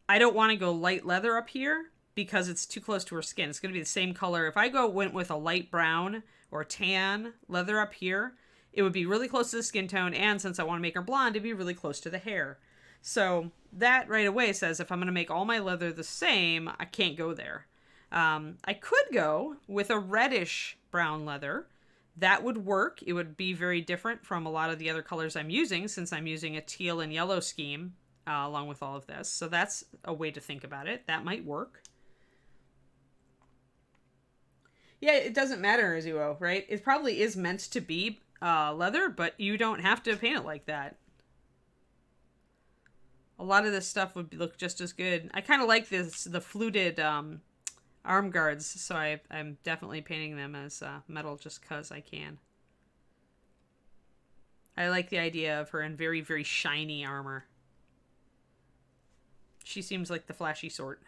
I don't want to go light leather up here because it's too close to her skin. It's going to be the same color. If I went with a light brown or tan leather up here, it would be really close to the skin tone, and since I want to make her blonde, it'd be really close to the hair. So that right away says if I'm going to make all my leather the same, I can't go there. I could go with a reddish brown leather. That would work. It would be very different from a lot of the other colors I'm using, since I'm using a teal and yellow scheme along with all of this. So that's a way to think about it. That might work. Yeah, it doesn't matter, Azuo, right? It probably is meant to be leather, but you don't have to paint it like that. A lot of this stuff would look just as good. I kind of like the fluted arm guards, so I'm definitely painting them as metal just because I can. I like the idea of her in very, very shiny armor. She seems like the flashy sort.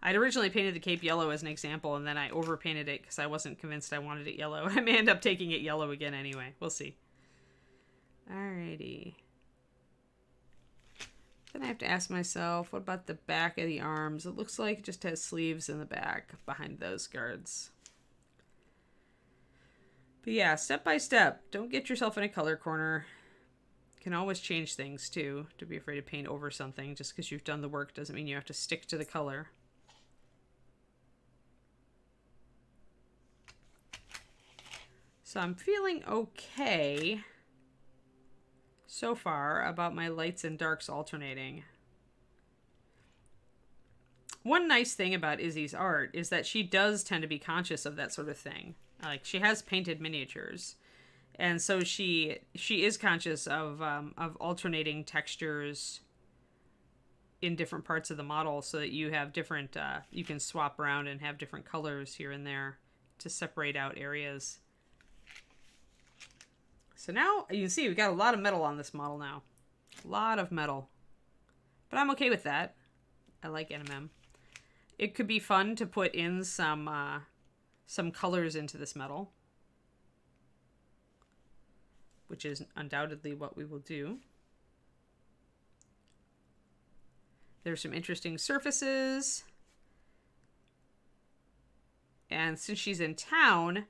I'd originally painted the cape yellow as an example, and then I overpainted it because I wasn't convinced I wanted it yellow. I may end up taking it yellow again anyway. We'll see. Alrighty. Then I have to ask myself, what about the back of the arms? It looks like it just has sleeves in the back behind those guards. But yeah, step by step. Don't get yourself in a color corner. You can always change things too. To be afraid to paint over something just because you've done the work doesn't mean you have to stick to the color. So I'm feeling okay so far about my lights and darks alternating. One nice thing about Izzy's art is that she does tend to be conscious of that sort of thing. Like, she has painted miniatures, and so she is conscious of alternating textures in different parts of the model so that you have different, you can swap around and have different colors here and there to separate out areas. So now you can see we've got a lot of metal on this model now. A lot of metal. But I'm okay with that. I like NMM. It could be fun to put in some colors into this metal, which is undoubtedly what we will do. There's some interesting surfaces. And since she's in town,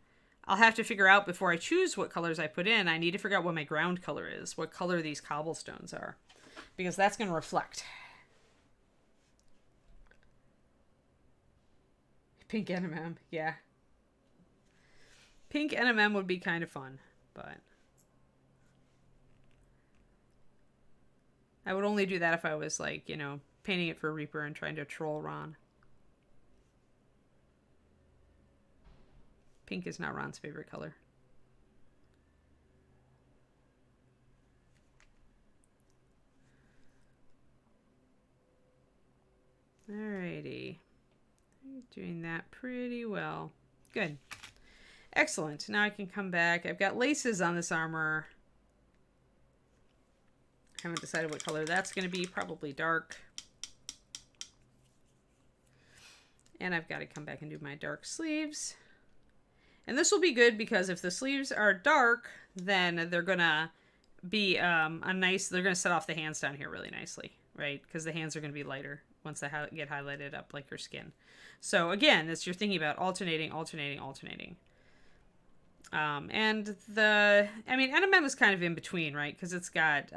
I'll have to figure out before I choose what colors I put in, I need to figure out what my ground color is, what color these cobblestones are, because that's going to reflect. Pink NMM, yeah. Pink NMM would be kind of fun, but I would only do that if I was like, you know, painting it for Reaper and trying to troll Ron. Pink is not Ron's favorite color. Alrighty. You're doing that pretty well. Good. Excellent. Now I can come back. I've got laces on this armor. Haven't decided what color that's going to be. Probably dark. And I've got to come back and do my dark sleeves. And this will be good because if the sleeves are dark, then they're going to be they're going to set off the hands down here really nicely, right? Because the hands are going to be lighter once they get highlighted up like her skin. So again, as you're thinking about alternating. And NMM is kind of in between, right? Because it's got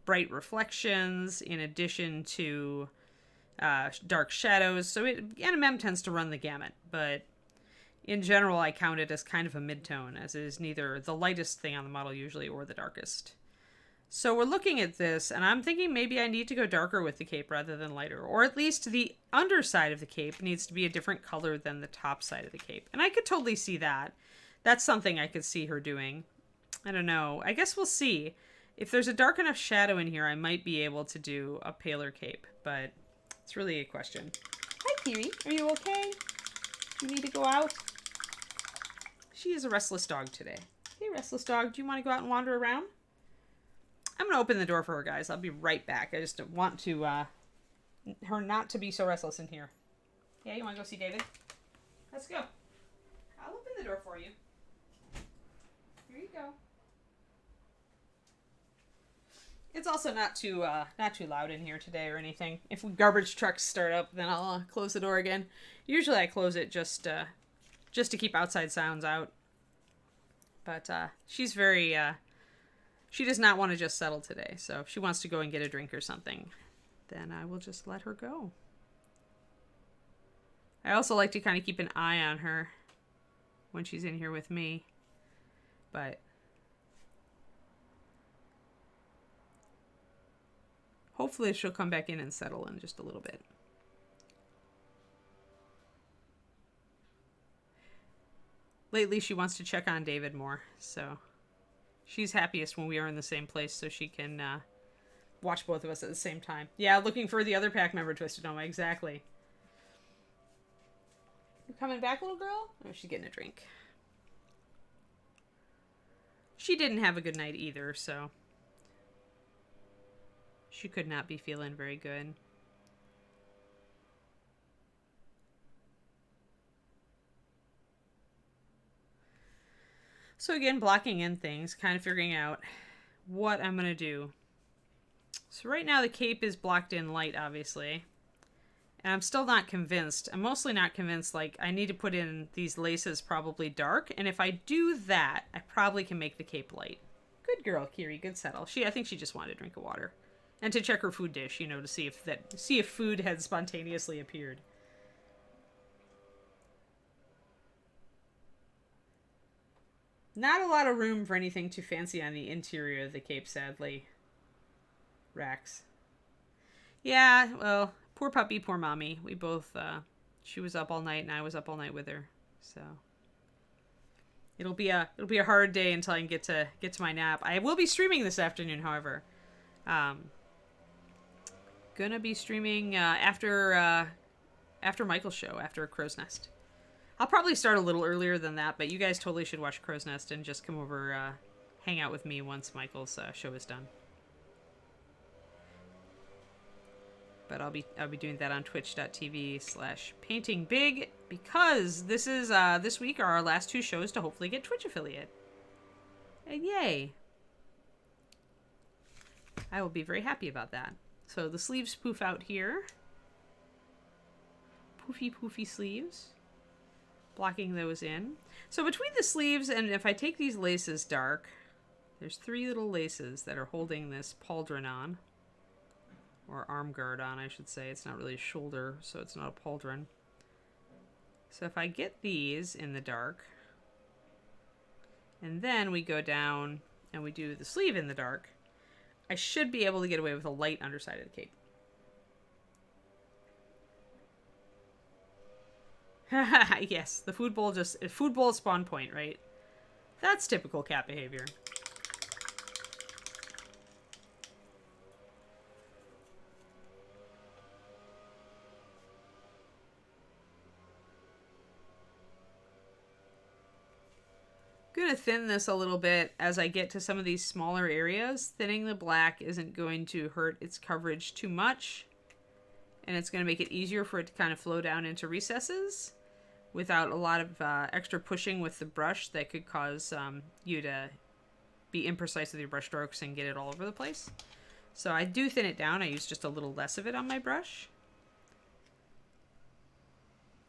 bright reflections in addition to dark shadows. So NMM tends to run the gamut, but in general, I count it as kind of a mid-tone, as it is neither the lightest thing on the model usually or the darkest. So we're looking at this, and I'm thinking maybe I need to go darker with the cape rather than lighter, or at least the underside of the cape needs to be a different color than the top side of the cape. And I could totally see that. That's something I could see her doing. I don't know. I guess we'll see. If there's a dark enough shadow in here, I might be able to do a paler cape, but it's really a question. Hi, Kiwi. Are you okay? Do you need to go out? She is a restless dog today. Hey, restless dog, do you want to go out and wander around? I'm going to open the door for her, guys. I'll be right back. I just want to, her not to be so restless in here. Yeah, you want to go see David? Let's go. I'll open the door for you. Here you go. It's also not too loud in here today or anything. If garbage trucks start up, then I'll close the door again. Usually I close it just to keep outside sounds out. But she's very, she does not want to just settle today. So if she wants to go and get a drink or something, then I will just let her go. I also like to kind of keep an eye on her when she's in here with me. But hopefully she'll come back in and settle in just a little bit. Lately, she wants to check on David more, so she's happiest when we are in the same place so she can watch both of us at the same time. Yeah, looking for the other pack member, Twisted Noma, exactly. You coming back, little girl? Or is she getting a drink? She didn't have a good night either, so she could not be feeling very good. So again, blocking in things, kind of figuring out what I'm going to do. So right now the cape is blocked in light, obviously. And I'm still not convinced. I'm mostly not convinced, like, I need to put in these laces probably dark. And if I do that, I probably can make the cape light. Good girl, Kiri. Good settle. I think she just wanted a drink of water. And to check her food dish, you know, to see if food had spontaneously appeared. Not a lot of room for anything too fancy on the interior of the cape, sadly. Rax. Yeah, well, poor puppy, poor mommy. We both, she was up all night and I was up all night with her. So it'll be a hard day until I can get to my nap. I will be streaming this afternoon, however. Gonna be streaming after Michael's show, after Crow's Nest. I'll probably start a little earlier than that, but you guys totally should watch Crow's Nest and just come over, hang out with me once Michael's show is done. But I'll be doing that on twitch.tv/paintingbig because this week are our last 2 shows to hopefully get Twitch affiliate. And yay! I will be very happy about that. So the sleeves poof out here. Poofy sleeves. Blocking those in. So between the sleeves, and if I take these laces dark, there's 3 little laces that are holding this pauldron on. Or arm guard on, I should say. It's not really a shoulder, so it's not a pauldron. So if I get these in the dark, and then we go down and we do the sleeve in the dark, I should be able to get away with a light underside of the cape. Yes, the food bowl spawn point, right? That's typical cat behavior. I'm going to thin this a little bit as I get to some of these smaller areas. Thinning the black isn't going to hurt its coverage too much. And it's going to make it easier for it to kind of flow down into recesses without a lot of extra pushing with the brush that could cause you to be imprecise with your brush strokes and get it all over the place. So I do thin it down. I use just a little less of it on my brush.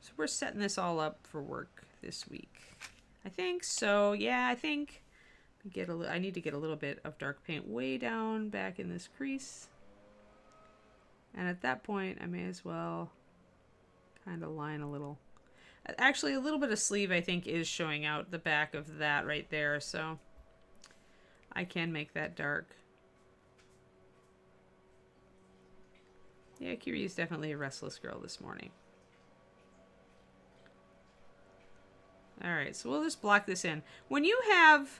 So we're setting this all up for work this week. I think so. Yeah, I think I need to get a little bit of dark paint way down back in this crease. And at that point, I may as well kind of line a little. Actually, a little bit of sleeve, I think, is showing out the back of that right there. So I can make that dark. Yeah, Kiri is definitely a restless girl this morning. Alright, so we'll just block this in. When you have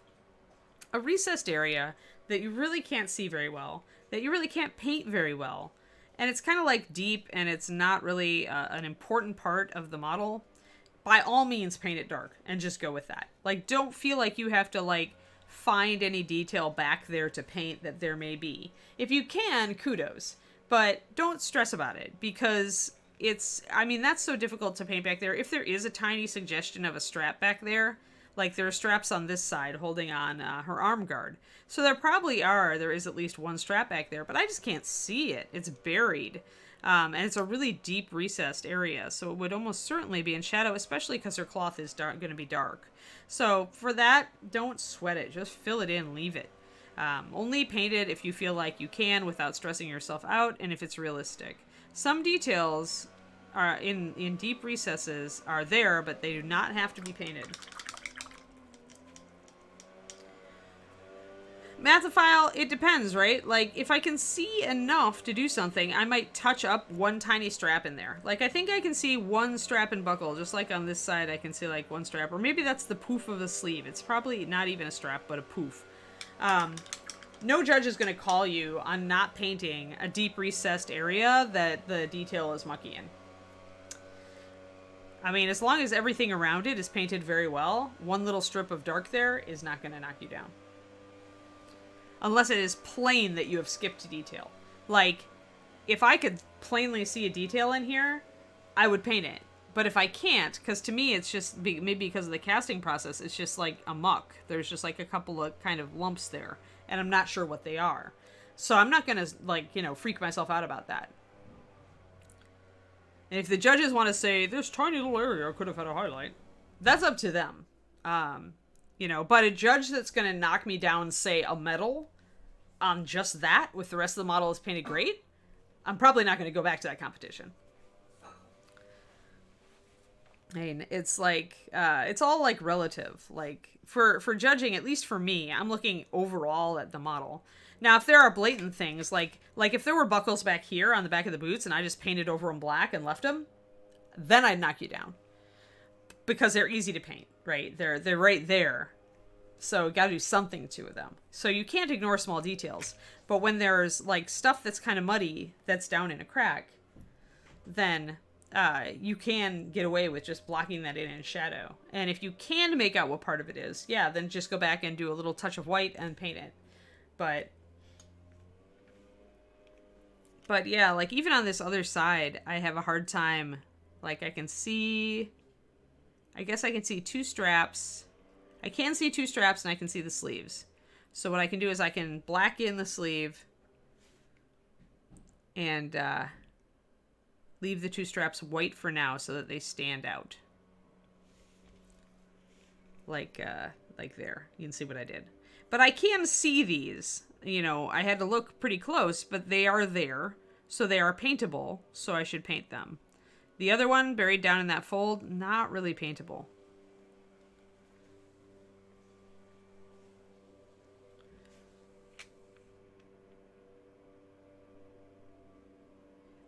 a recessed area that you really can't see very well, that you really can't paint very well, and it's kind of like deep and it's not really an important part of the model, by all means paint it dark and just go with that. Like, don't feel like you have to, like, find any detail back there to paint that there may be. If you can, kudos. But don't stress about it because that's so difficult to paint back there. If there is a tiny suggestion of a strap back there, like there are straps on this side holding on her arm guard. So there is at least one strap back there, but I just can't see it. It's buried. And it's a really deep recessed area. So it would almost certainly be in shadow, especially because her cloth is going to be dark. So for that, don't sweat it. Just fill it in, leave it. Only paint it if you feel like you can without stressing yourself out and if it's realistic. Some details are in deep recesses are there, but they do not have to be painted. Mathophile, it depends, right? Like, if I can see enough to do something, I might touch up one tiny strap in there. Like, I think I can see one strap and buckle, just like on this side I can see, like, one strap. Or maybe that's the poof of a sleeve. It's probably not even a strap, but a poof. No judge is going to call you on not painting a deep recessed area that the detail is mucky in. I mean, as long as everything around it is painted very well, one little strip of dark there is not going to knock you down. Unless it is plain that you have skipped detail. Like, if I could plainly see a detail in here, I would paint it. But if I can't, because to me it's just maybe because of the casting process, it's just like a muck. There's just like a couple of kind of lumps there, and I'm not sure what they are. So I'm not gonna like freak myself out about that. And if the judges want to say this tiny little area could have had a highlight, that's up to them. But a judge that's gonna knock me down, say a medal, on just that, with the rest of the model is painted great, I'm probably not going to go back to that competition. I mean, it's like, it's all like relative. Like for judging, at least for me, I'm looking overall at the model. Now, if there are blatant things, like if there were buckles back here on the back of the boots and I just painted over them black and left them, then I'd knock you down. Because they're easy to paint, right? They're right there. So got to do something to them. So you can't ignore small details. But when there's like stuff that's kind of muddy, that's down in a crack, then you can get away with just blocking that in shadow. And if you can make out what part of it is, yeah, then just go back and do a little touch of white and paint it. But yeah, like even on this other side, I have a hard time. Like I guess I can see two straps. I can see two straps and I can see the sleeves. So what I can do is I can black in the sleeve and leave the two straps white for now so that they stand out. Like there. You can see what I did. But I can see these. I had to look pretty close, but they are there. So they are paintable, so I should paint them. The other one, buried down in that fold, not really paintable.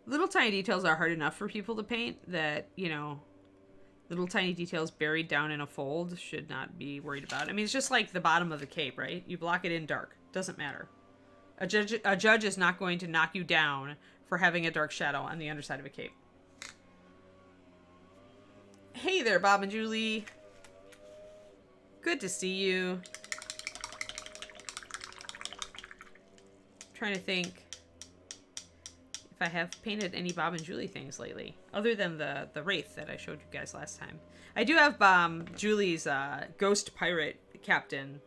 Little tiny details are hard enough for people to paint that, little tiny details buried down in a fold should not be worried about. I mean, it's just like the bottom of the cape, right? You block it in dark. Doesn't matter. A judge is not going to knock you down for having a dark shadow on the underside of a cape. Hey there, Bob and Julie. Good to see you. Trying to think if I have painted any Bob and Julie things lately, other than the Wraith that I showed you guys last time. I do have Julie's Ghost Pirate Captain,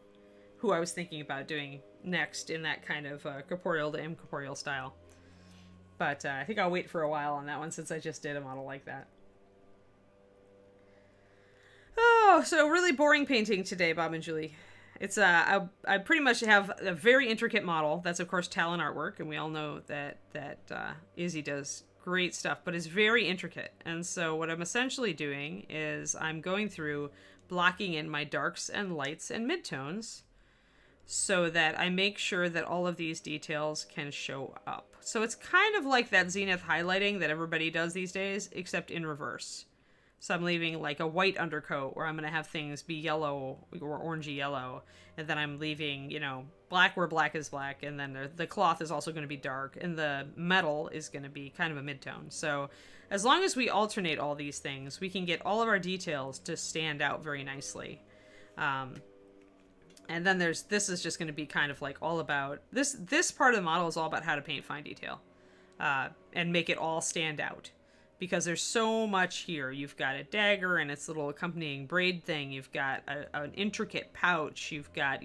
who I was thinking about doing next in that kind of corporeal to incorporeal style. But I think I'll wait for a while on that one since I just did a model like that. Oh, so really boring painting today, Bob and Julie. It's I pretty much have a very intricate model. That's of course Talon artwork, and we all know that Izzy does great stuff, but it's very intricate. And so what I'm essentially doing is I'm going through blocking in my darks and lights and midtones so that I make sure that all of these details can show up. So it's kind of like that zenith highlighting that everybody does these days, except in reverse. So I'm leaving like a white undercoat where I'm going to have things be yellow or orangey yellow. And then I'm leaving, black where black is black. And then the cloth is also going to be dark. And the metal is going to be kind of a midtone. So as long as we alternate all these things, we can get all of our details to stand out very nicely. And then this is just going to be kind of like all about, this part of the model is all about how to paint fine detail. And make it all stand out. Because there's so much here. You've got a dagger and its little accompanying braid thing. You've got an intricate pouch. You've got,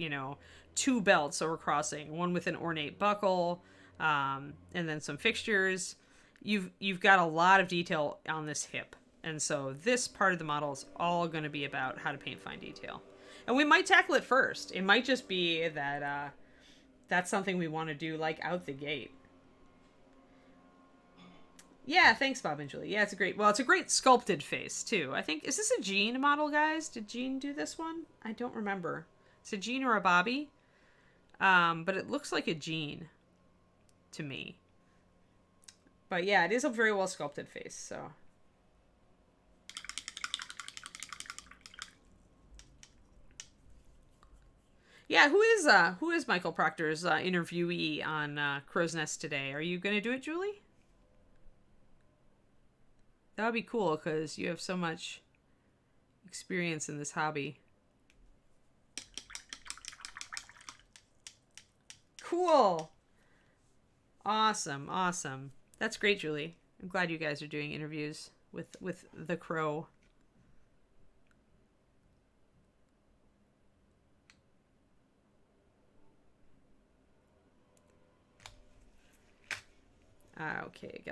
two belts over crossing. One with an ornate buckle, and then some fixtures. You've got a lot of detail on this hip. And so this part of the model is all going to be about how to paint fine detail. And we might tackle it first. It might just be that that's something we want to do like out the gate. Yeah, thanks, Bob and Julie. Yeah, it's a great sculpted face, too. I think, is this a Jean model, guys? Did Jean do this one? I don't remember. It's a Jean or a Bobby. But it looks like a Jean to me. But yeah, it is a very well sculpted face, so. Yeah, who is Michael Proctor's interviewee on Crow's Nest today? Are you going to do it, Julie? That would be cool because you have so much experience in this hobby. Cool. Awesome. That's great, Julie. I'm glad you guys are doing interviews. with the crow. Okay,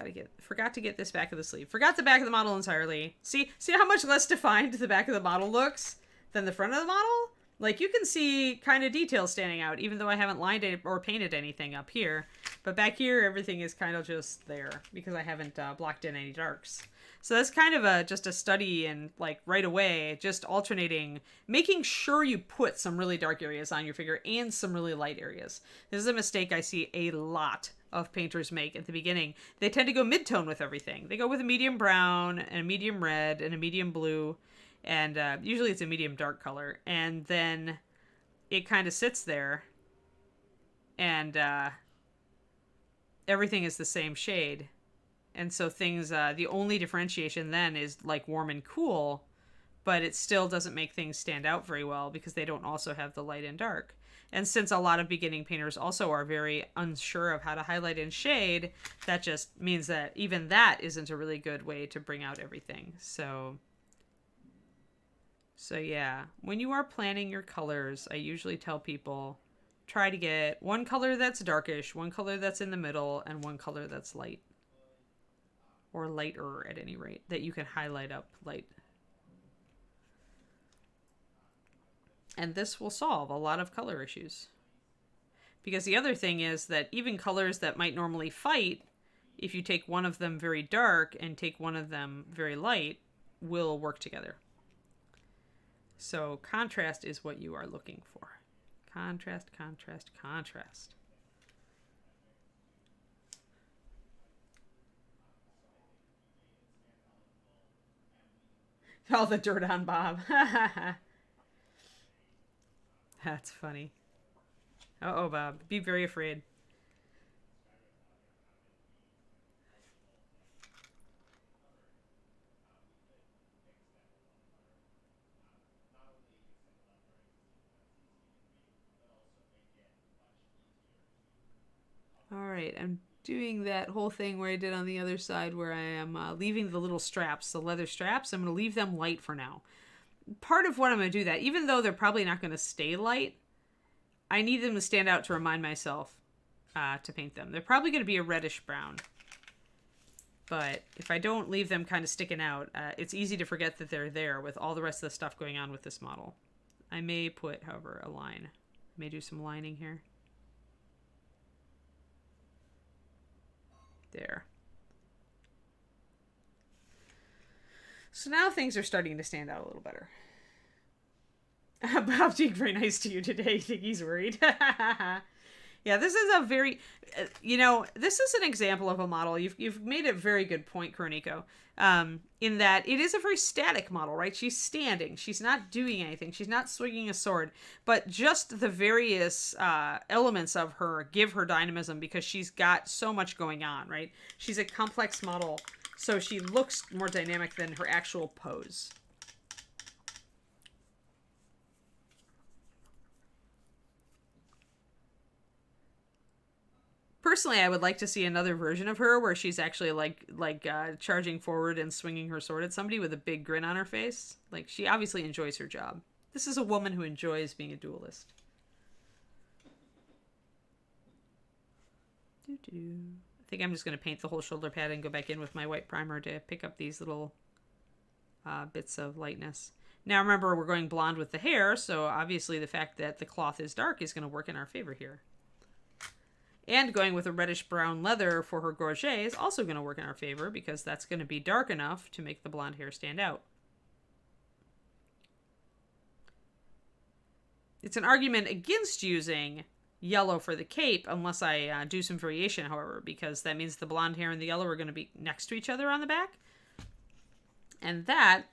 forgot to get this back of the sleeve. Forgot the back of the model entirely. See how much less defined the back of the model looks than the front of the model? Like, you can see kind of details standing out, even though I haven't lined it or painted anything up here. But back here, everything is kind of just there, because I haven't blocked in any darks. So that's kind of just a study in, like, right away, just alternating, making sure you put some really dark areas on your figure and some really light areas. This is a mistake I see a lot of painters make at the beginning. They tend to go mid-tone with everything. They go with a medium brown and a medium red and a medium blue, and usually it's a medium dark color, and then it kind of sits there, and everything is the same shade. And so things, the only differentiation then is like warm and cool, but it still doesn't make things stand out very well because they don't also have the light and dark. And since a lot of beginning painters also are very unsure of how to highlight and shade, that just means that even that isn't a really good way to bring out everything. So yeah, when you are planning your colors, I usually tell people, try to get one color that's darkish, one color that's in the middle, and one color that's light. Or lighter, at any rate, that you can highlight up light. And this will solve a lot of color issues. Because the other thing is that even colors that might normally fight, if you take one of them very dark and take one of them very light, will work together. So contrast is what you are looking for. Contrast, contrast, contrast. All the dirt on Bob. That's funny. Uh-oh, Bob. Be very afraid. All right, I'm doing that whole thing where I did on the other side where I am leaving the little straps, the leather straps. I'm going to leave them light for now. Part of what I'm going to do that, even though they're probably not going to stay light, I need them to stand out to remind myself to paint them. They're probably going to be a reddish brown. But if I don't leave them kind of sticking out, it's easy to forget that they're there with all the rest of the stuff going on with this model. I may put, however, a line. I may do some lining here. There. So now things are starting to stand out a little better. Bob's being very nice to you today. I think he's worried. Yeah, this is a very, this is an example of a model. You've made a very good point, Kuroniko, in that it is a very static model, right? She's standing. She's not doing anything. She's not swinging a sword. But just the various elements of her give her dynamism because she's got so much going on, right? She's a complex model, so she looks more dynamic than her actual pose. Personally, I would like to see another version of her where she's actually like charging forward and swinging her sword at somebody with a big grin on her face. Like, she obviously enjoys her job. This is a woman who enjoys being a duelist. I think I'm just going to paint the whole shoulder pad and go back in with my white primer to pick up these little bits of lightness. Now remember, we're going blonde with the hair, so obviously the fact that the cloth is dark is going to work in our favor here. And going with a reddish-brown leather for her gorget is also going to work in our favor because that's going to be dark enough to make the blonde hair stand out. It's an argument against using yellow for the cape unless I do some variation, however, because that means the blonde hair and the yellow are going to be next to each other on the back. And that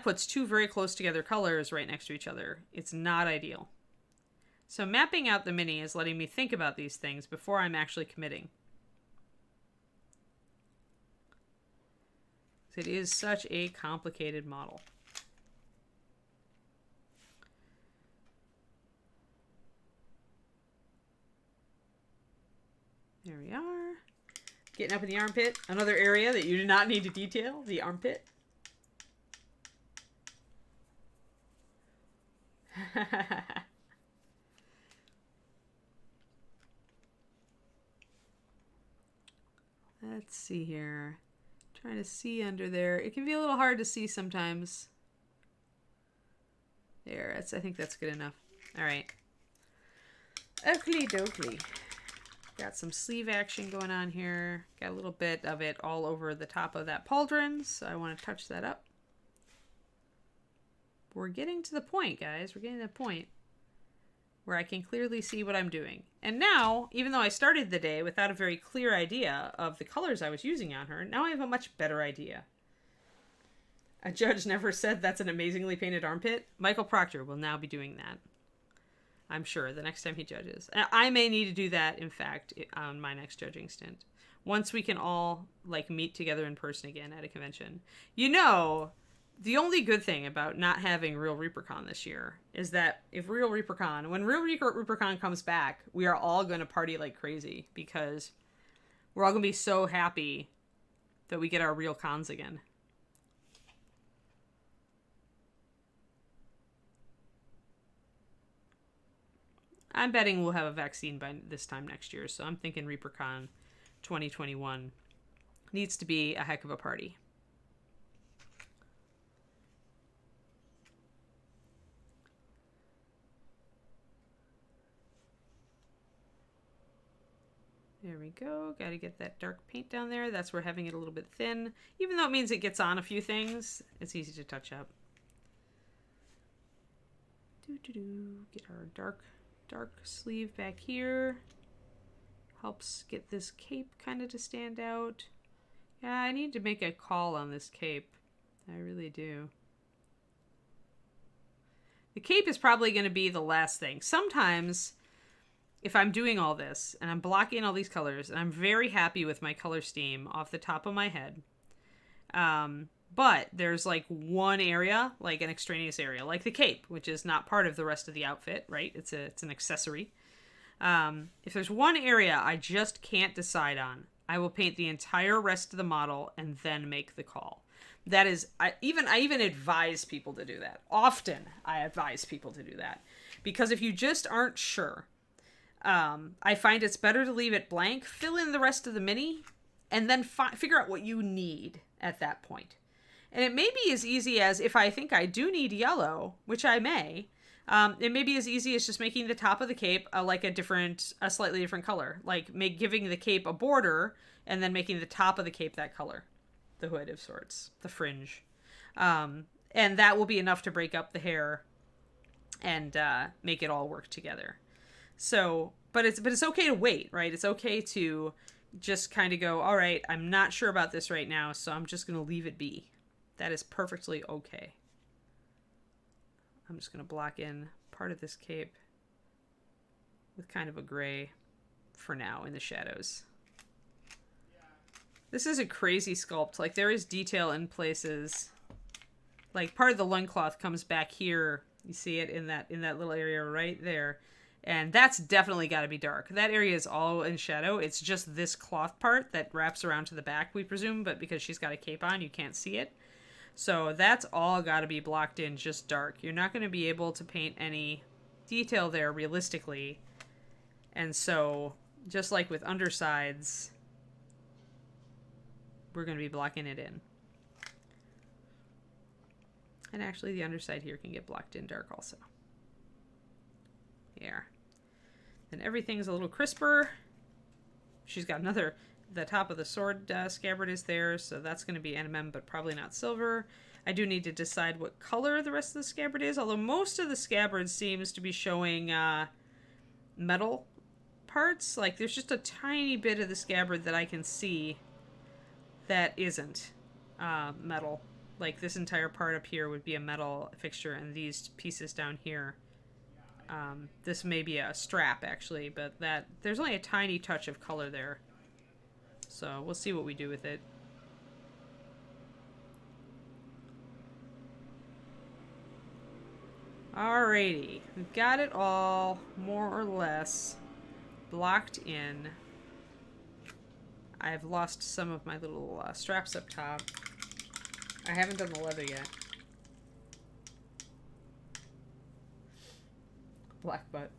puts two very close together colors right next to each other. It's not ideal. So mapping out the mini is letting me think about these things before I'm actually committing. It is such a complicated model. There we are. Getting up in the armpit. Another area that you do not need to detail. The armpit. Let's see here. Trying to see under there. It can be a little hard to see sometimes. There, I think that's good enough. All right. Oakley dokley. Got some sleeve action going on here. Got a little bit of it all over the top of that pauldron, so I want to touch that up. We're getting to the point, guys. We're getting to the point where I can clearly see what I'm doing. And now, even though I started the day without a very clear idea of the colors I was using on her, now I have a much better idea. A judge never said that's an amazingly painted armpit. Michael Proctor will now be doing that. I'm sure the next time he judges. I may need to do that, in fact, on my next judging stint. Once we can all, like, meet together in person again at a convention. You know, the only good thing about not having Real ReaperCon this year is that when Real ReaperCon comes back, we are all going to party like crazy because we're all going to be so happy that we get our real cons again. I'm betting we'll have a vaccine by this time next year, so I'm thinking ReaperCon 2021 needs to be a heck of a party. There we go. Got to get that dark paint down there. That's where having it a little bit thin, even though it means it gets on a few things, it's easy to touch up. Get our dark sleeve back here. Helps get this cape kind of to stand out. Yeah, I need to make a call on this cape. I really do. The cape is probably going to be the last thing. Sometimes, if I'm doing all this, and I'm blocking all these colors, and I'm very happy with my color scheme off the top of my head, but there's like one area, like an extraneous area, like the cape, which is not part of the rest of the outfit, right? It's an accessory. If there's one area I just can't decide on, I will paint the entire rest of the model and then make the call. That is, I even advise people to do that. Often I advise people to do that. Because if you just aren't sure, I find it's better to leave it blank, fill in the rest of the mini, and then figure out what you need at that point. And it may be as easy as, if I think I do need yellow, which I may, it may be as easy as just making the top of the cape like a slightly different color. Like giving the cape a border and then making the top of the cape that color. The hood of sorts, the fringe. And that will be enough to break up the hair and make it all work together. So, but it's okay to wait, right? It's okay to just kind of go, all right, I'm not sure about this right now, so I'm just going to leave it be. That is perfectly okay. I'm just going to block in part of this cape with kind of a gray for now in the shadows. This is a crazy sculpt. Like, there is detail in places. Like, part of the loincloth comes back here. You see it in that little area right there. And that's definitely got to be dark. That area is all in shadow. It's just this cloth part that wraps around to the back, we presume. But because she's got a cape on, you can't see it. So that's all got to be blocked in just dark. You're not going to be able to paint any detail there realistically. And so, just like with undersides, we're going to be blocking it in. And actually, the underside here can get blocked in dark also. Yeah. And everything's a little crisper. She's got the top of the sword scabbard is there, so that's going to be NMM, but probably not silver. I do need to decide what color the rest of the scabbard is, although most of the scabbard seems to be showing metal parts. Like, there's just a tiny bit of the scabbard that I can see that isn't metal. Like, this entire part up here would be a metal fixture, and these pieces down here, this may be a strap, actually, but there's only a tiny touch of color there. So we'll see what we do with it. Alrighty, we've got it all more or less blocked in. I've lost some of my little straps up top. I haven't done the leather yet. Black butt.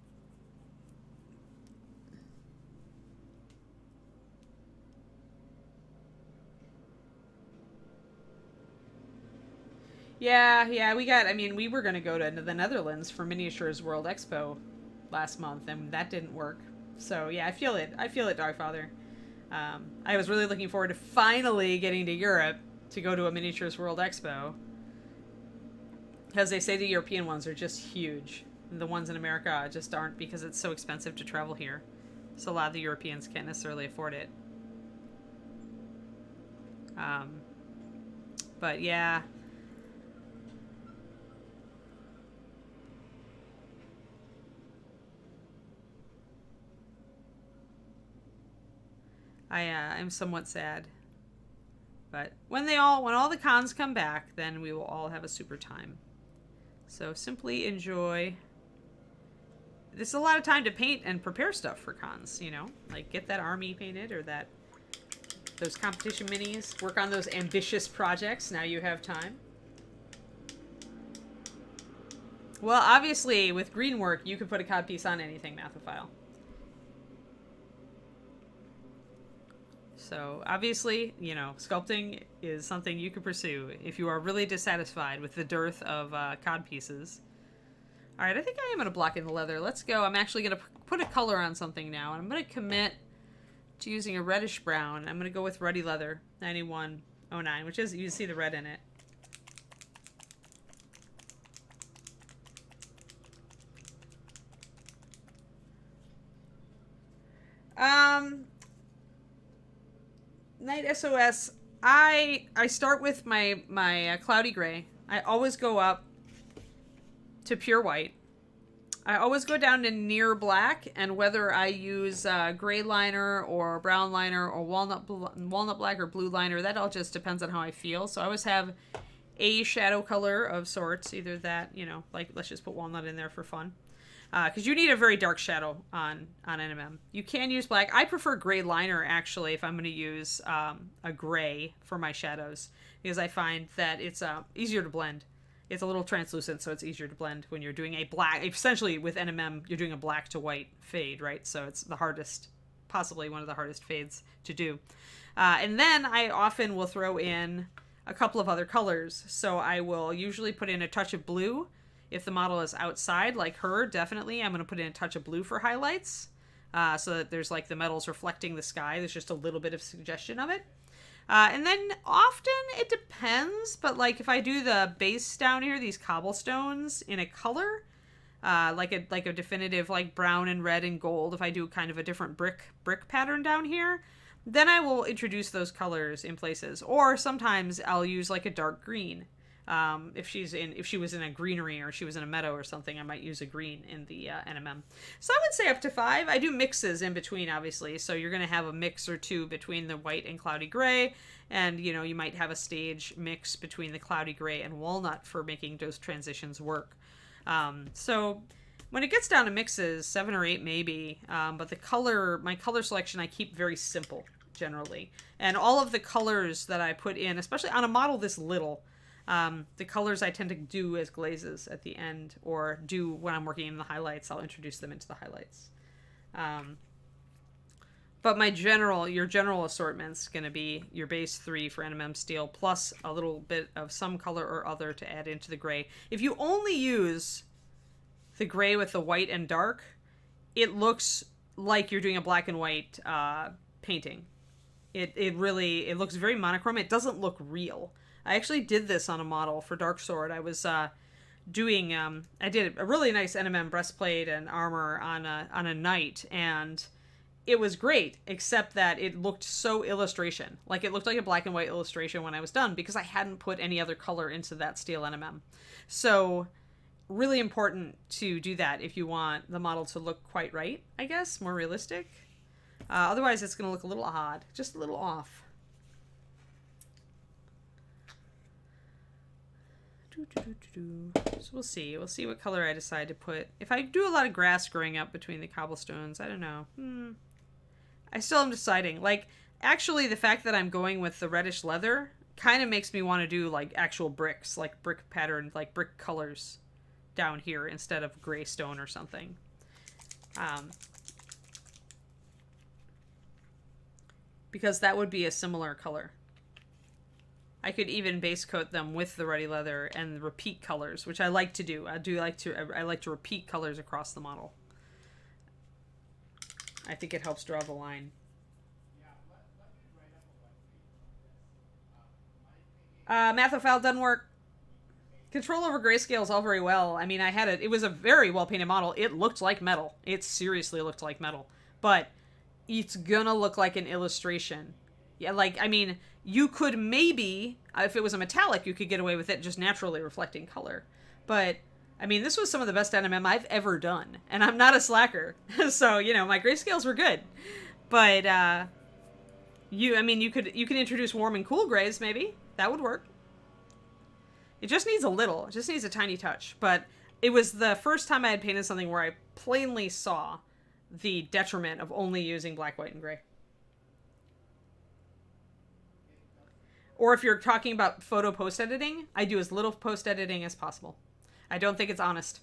Yeah, we were going to go to the Netherlands for Miniatures World Expo last month, and that didn't work. So, yeah, I feel it, Darkfather. I was really looking forward to finally getting to Europe to go to a Miniatures World Expo. Because they say the European ones are just huge. The ones in America just aren't, because it's so expensive to travel here. So a lot of the Europeans can't necessarily afford it. But yeah. I'm somewhat sad. But when all the cons come back, then we will all have a super time. So simply enjoy. There's a lot of time to paint and prepare stuff for cons, you know? Like get that army painted or those competition minis. Work on those ambitious projects. Now you have time. Well, obviously, with green work, you could put a cod piece on anything, Mathophile. So, obviously, you know, sculpting is something you could pursue if you are really dissatisfied with the dearth of cod pieces. Alright, I think I am going to block in the leather. Let's go. I'm actually going to put a color on something now, and I'm going to commit to using a reddish brown. I'm going to go with Ruddy Leather 9109, which is, you can see the red in it. Night SOS. I start with my cloudy gray. I always go up to pure white. I always go down to near black, and whether I use gray liner or brown liner or walnut black or blue liner, that all just depends on how I feel. So I always have a shadow color of sorts, either that, you know, like let's just put walnut in there for fun. Because you need a very dark shadow on NMM. You can use black. I prefer gray liner, actually, if I'm going to use a gray for my shadows, because I find that it's easier to blend. It's a little translucent, so it's easier to blend when you're doing a black. Essentially, with NMM, you're doing a black to white fade, right? So it's the hardest, possibly one of the hardest fades to do. And then I often will throw in a couple of other colors. So I will usually put in a touch of blue. If the model is outside, like her, definitely, I'm going to put in a touch of blue for highlights. So that there's like the metals reflecting the sky. There's just a little bit of suggestion of it. And then often it depends, but like if I do the base down here, these cobblestones in a color, like a definitive like brown and red and gold, if I do kind of a different brick pattern down here, then I will introduce those colors in places. Or sometimes I'll use like a dark green. If she was in a greenery or she was in a meadow or something, I might use a green in the NMM. So I would say up to 5. I do mixes in between, obviously. So you're going to have a mix or two between the white and cloudy gray. And, you know, you might have a stage mix between the cloudy gray and walnut for making those transitions work. So when it gets down to mixes, 7 or 8 maybe. But my color selection, I keep very simple, generally. And all of the colors that I put in, especially on a model this little, the colors I tend to do as glazes at the end, or do when I'm working in the highlights. I'll introduce them into the highlights. But your general assortment's going to be your base 3 for NMM steel, plus a little bit of some color or other to add into the gray. If you only use the gray with the white and dark, it looks like you're doing a black and white painting. It looks very monochrome. It doesn't look real. I actually did this on a model for Dark Sword. I was I did a really nice NMM breastplate and armor on a knight, and it was great, except that it looked so illustration. Like, it looked like a black and white illustration when I was done, because I hadn't put any other color into that steel NMM. So, really important to do that if you want the model to look quite right, I guess, more realistic. Otherwise, it's going to look a little odd, just a little off. So we'll see. We'll see what color I decide to put. If I do a lot of grass growing up between the cobblestones, I don't know. I still am deciding. Like, Actually, the fact that I'm going with the reddish leather kind of makes me want to do like actual bricks, like brick pattern, like brick colors down here instead of gray stone or something. Um, because that would be a similar color. I could even base coat them with the ready leather and repeat colors, which I like to do. I like to repeat colors across the model. I think it helps draw the line. Mathophile doesn't work. Control over grayscale is all very well. I mean, I had it. It was a very well painted model. It looked like metal. It seriously looked like metal. But it's gonna look like an illustration. Yeah, like, I mean, you could maybe, if it was a metallic, you could get away with it just naturally reflecting color. But, I mean, this was some of the best NMM I've ever done. And I'm not a slacker. So, you know, my grayscales were good. But, I mean, you could introduce warm and cool grays, maybe. That would work. It just needs a little. It just needs a tiny touch. But it was the first time I had painted something where I plainly saw the detriment of only using black, white, and gray. Or if you're talking about photo post-editing, I do as little post-editing as possible. I don't think it's honest.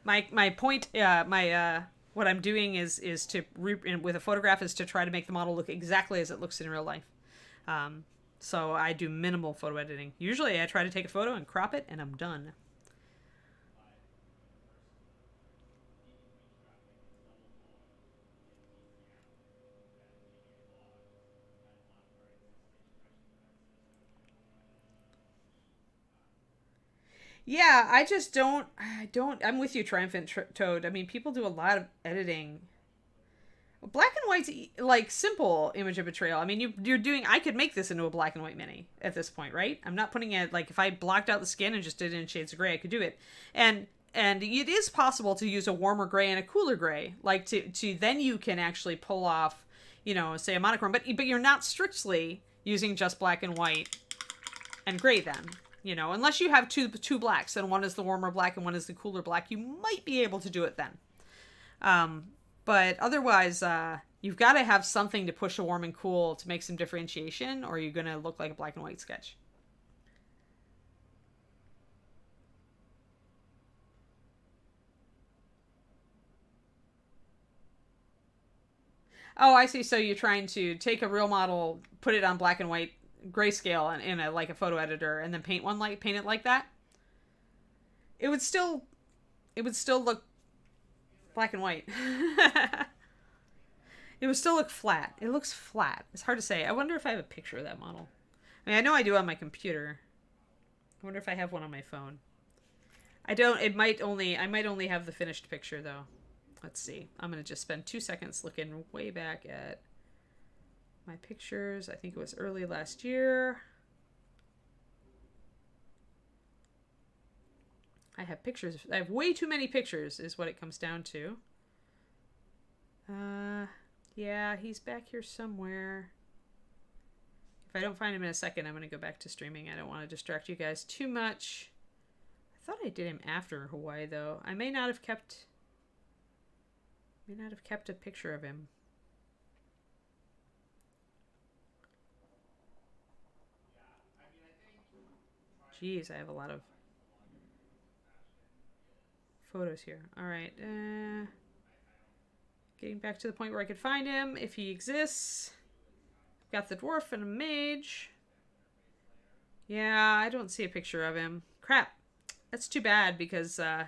My point, what I'm doing is to, with a photograph, is to try to make the model look exactly as it looks in real life. So I do minimal photo editing. Usually I try to take a photo and crop it, and I'm done. Yeah, I'm with you, Triumphant Toad. I mean, people do a lot of editing. Black and white's like simple image of betrayal. I mean, you're doing. I could make this into a black and white mini at this point, right? I'm not putting it like if I blocked out the skin and just did it in shades of gray, I could do it. And it is possible to use a warmer gray and a cooler gray, like to then you can actually pull off, you know, say a monochrome, but you're not strictly using just black and white and gray then. You know, unless you have two blacks and one is the warmer black and one is the cooler black, you might be able to do it then. But otherwise, you've got to have something to push a warm and cool to make some differentiation, or you're going to look like a black and white sketch. Oh, I see. So you're trying to take a real model, put it on black and white grayscale and in a like a photo editor, and then paint it like that. It would still look black and white. It would still look flat. It looks flat. It's hard to say. I wonder if I have a picture of that model. I mean, I know I do on my computer. I wonder if I have one on my phone. I don't. I might only have the finished picture though. Let's see. I'm gonna just spend 2 seconds looking way back at my pictures. I think it was early last year. I have pictures. I have way too many pictures is what it comes down to. Yeah, he's back here somewhere. If I don't find him in a second, I'm going to go back to streaming. I don't want to distract you guys too much. I thought I did him after Hawaii, though. I may not have kept a picture of him. Jeez, I have a lot of photos here. All right. Getting back to the point where I could find him, if he exists. Got the dwarf and a mage. Yeah, I don't see a picture of him. Crap. That's too bad because I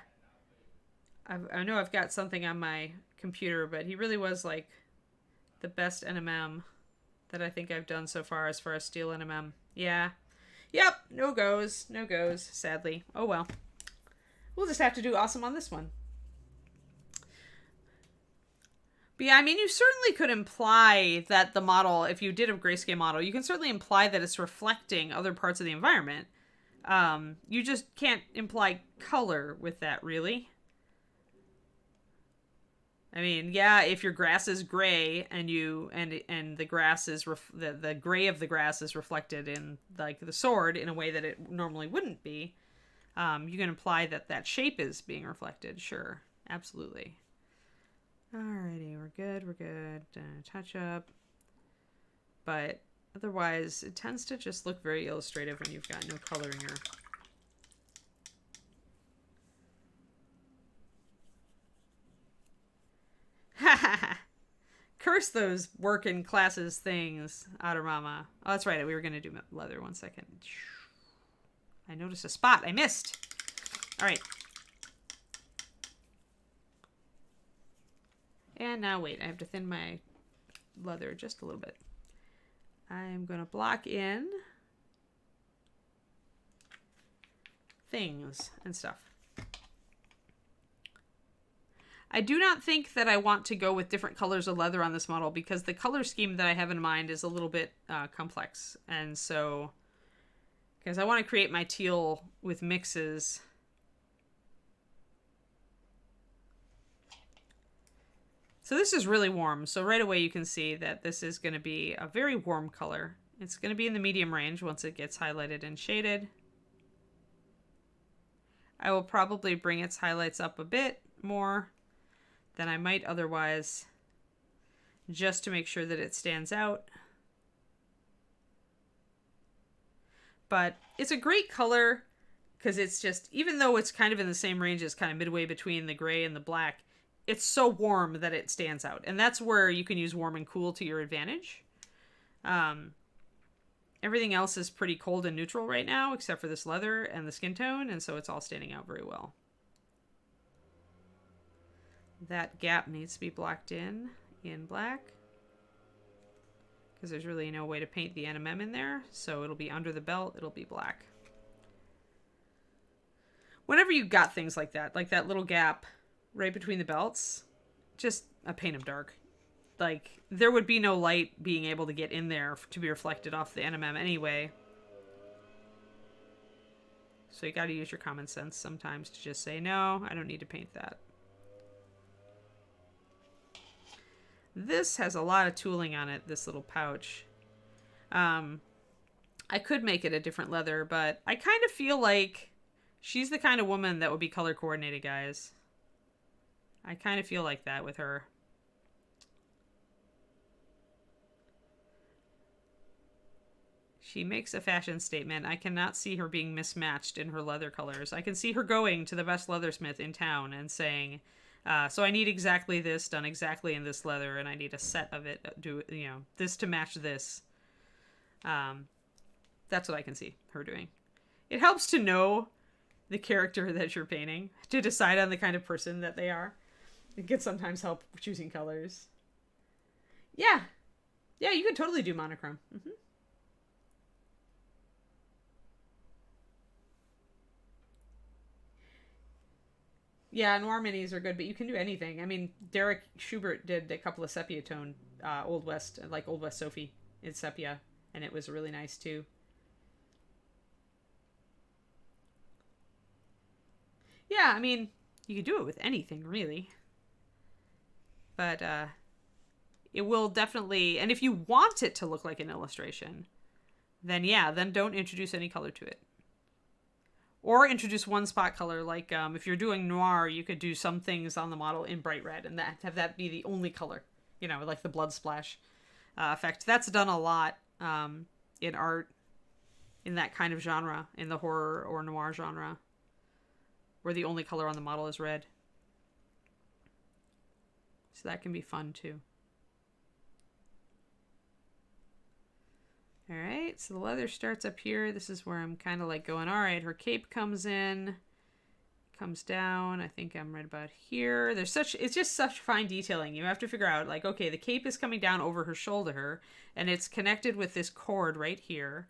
know I've got something on my computer, but he really was like the best NMM that I think I've done so far as steel NMM. Yeah. Yep. No goes. No goes, sadly. Oh well. We'll just have to do awesome on this one. But yeah, I mean, you certainly could imply that the model, if you did a grayscale model, you can certainly imply that it's reflecting other parts of the environment. You just can't imply color with that, really. I mean, yeah, if your grass is gray and the grass is the gray of the grass is reflected in like the sword in a way that it normally wouldn't be, you can imply that shape is being reflected. Sure, absolutely. Alrighty, we're good. Touch up. But otherwise, it tends to just look very illustrative when you've got no color in your... Curse those working classes things, Adorama. Oh, that's right. We were going to do leather. 1 second. I noticed a spot. I missed. All right. And now, wait. I have to thin my leather just a little bit. I'm going to block in things and stuff. I do not think that I want to go with different colors of leather on this model because the color scheme that I have in mind is a little bit complex. And so, because I want to create my teal with mixes. So this is really warm. So right away you can see that this is going to be a very warm color. It's going to be in the medium range once it gets highlighted and shaded. I will probably bring its highlights up a bit more than I might otherwise, just to make sure that it stands out. But it's a great color because it's just, even though it's kind of in the same range as kind of midway between the gray and the black, it's so warm that it stands out. And that's where you can use warm and cool to your advantage. Everything else is pretty cold and neutral right now, except for this leather and the skin tone, and so it's all standing out very well. That gap needs to be blocked in black, because there's really no way to paint the NMM in there, so it'll be under the belt, it'll be black. Whenever you got things like that little gap right between the belts, just paint them dark. Like, there would be no light being able to get in there to be reflected off the NMM anyway. So you gotta use your common sense sometimes to just say, no, I don't need to paint that. This has a lot of tooling on it, this little pouch. I could make it a different leather, but I kind of feel like she's the kind of woman that would be color coordinated, guys. I kind of feel like that with her. She makes a fashion statement. I cannot see her being mismatched in her leather colors. I can see her going to the best leathersmith in town and saying, so I need exactly this done exactly in this leather, and I need a set of it, this to match this. That's what I can see her doing. It helps to know the character that you're painting to decide on the kind of person that they are. It can sometimes help choosing colors. Yeah. Yeah, you could totally do monochrome. Mm-hmm. Yeah, noir minis are good, but you can do anything. I mean, Derek Schubert did a couple of sepia tone Old West, like Old West Sophie in sepia, and it was really nice too. Yeah, I mean, you could do it with anything, really. But it will definitely, and if you want it to look like an illustration, then yeah, then don't introduce any color to it. Or introduce one spot color, like if you're doing noir, you could do some things on the model in bright red and have that be the only color, like the blood splash effect. That's done a lot in art in that kind of genre, in the horror or noir genre, where the only color on the model is red. So that can be fun too. All right, so the leather starts up here. This is where I'm kind of like going, all right, her cape comes in, comes down. I think I'm right about here. It's just such fine detailing. You have to figure out, like, okay, the cape is coming down over her shoulder, and it's connected with this cord right here.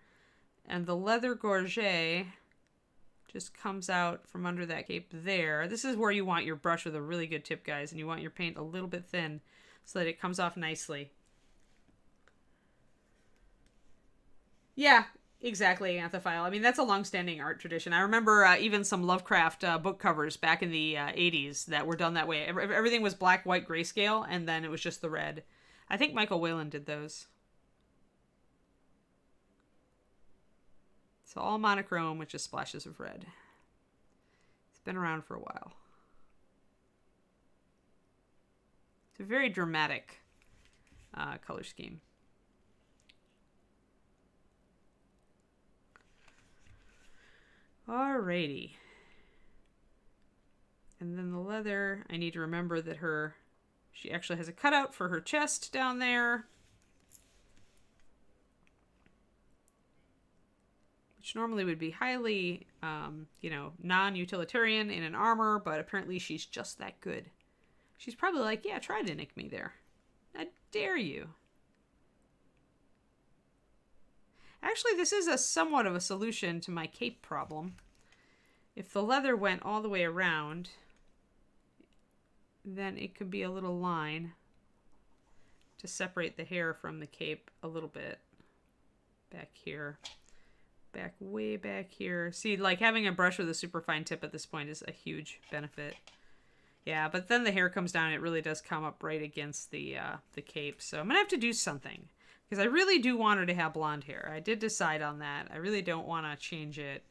And the leather gorget just comes out from under that cape there. This is where you want your brush with a really good tip, guys, and you want your paint a little bit thin so that it comes off nicely. Yeah, exactly, Anthophile. I mean, that's a long-standing art tradition. I remember even some Lovecraft book covers back in the 80s that were done that way. Everything was black, white, grayscale, and then it was just the red. I think Michael Whalen did those. So all monochrome with just splashes of red. It's been around for a while. It's a very dramatic color scheme. Alrighty. And then the leather, I need to remember that she actually has a cutout for her chest down there. Which normally would be highly, non-utilitarian in an armor, but apparently she's just that good. She's probably like, yeah, try to nick me there. I dare you. Actually, this is a somewhat of a solution to my cape problem. If the leather went all the way around, then it could be a little line to separate the hair from the cape a little bit. Back here. Way back here. See, like having a brush with a super fine tip at this point is a huge benefit. Yeah, but then the hair comes down, it really does come up right against the cape. So I'm going to have to do something. Because I really do want her to have blonde hair. I did decide on that. I really don't want to change it.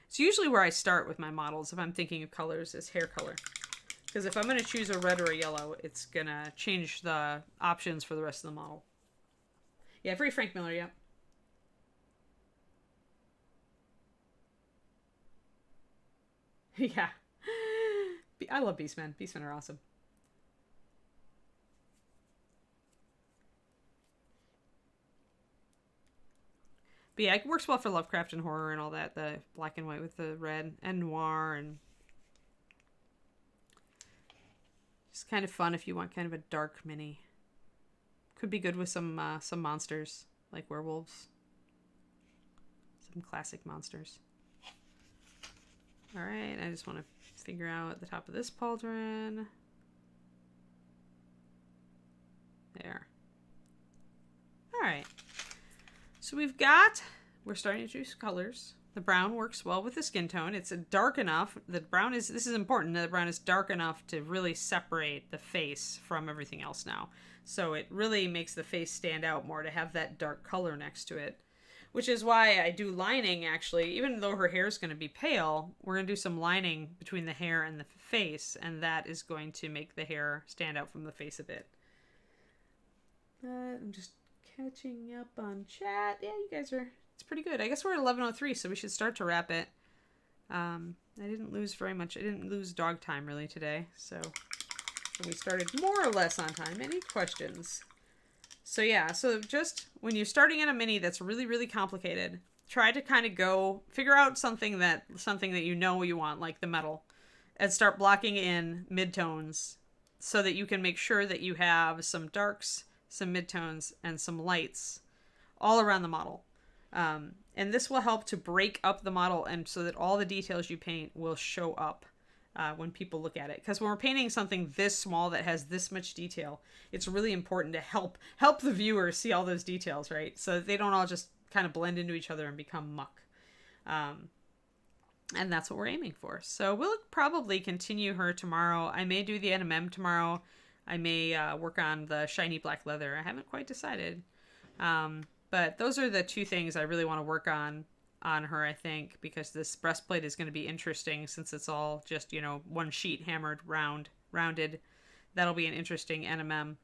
It's usually where I start with my models if I'm thinking of colors is hair color. Because if I'm going to choose a red or a yellow, it's going to change the options for the rest of the model. Yeah, free Frank Miller, yep. Yeah. I love Beastmen. Beastmen are awesome. But yeah, it works well for Lovecraft and horror and all that. The black and white with the red and noir, and just kind of fun if you want kind of a dark mini. Could be good with some monsters like werewolves. Some classic monsters. All right, I just want to figure out the top of this pauldron. There. All right. So we're starting to choose colors. The brown works well with the skin tone. It's dark enough. This is important. The brown is dark enough to really separate the face from everything else now. So it really makes the face stand out more to have that dark color next to it. Which is why I do lining, actually. Even though her hair is going to be pale, we're going to do some lining between the hair and the face, and that is going to make the hair stand out from the face a bit. I'm just catching up on chat. Yeah, you guys it's pretty good. I guess we're at 11:03, so we should start to wrap it. I didn't lose very much. I didn't lose dog time, really, today, so we started more or less on time. Any questions? So yeah, so just when you're starting in a mini that's really, really complicated, try to kind of figure out something that you know you want, like the metal, and start blocking in midtones so that you can make sure that you have some darks, some midtones, and some lights all around the model. And this will help to break up the model and so that all the details you paint will show up when people look at it. Because when we're painting something this small that has this much detail, it's really important to help the viewer see all those details, right? So that they don't all just kind of blend into each other and become muck. And that's what we're aiming for. So we'll probably continue her tomorrow. I may do the NMM tomorrow. I may work on the shiny black leather. I haven't quite decided. But those are the two things I really want to work on her, I think, because this breastplate is going to be interesting since it's all just, one sheet hammered rounded. That'll be an interesting NMM.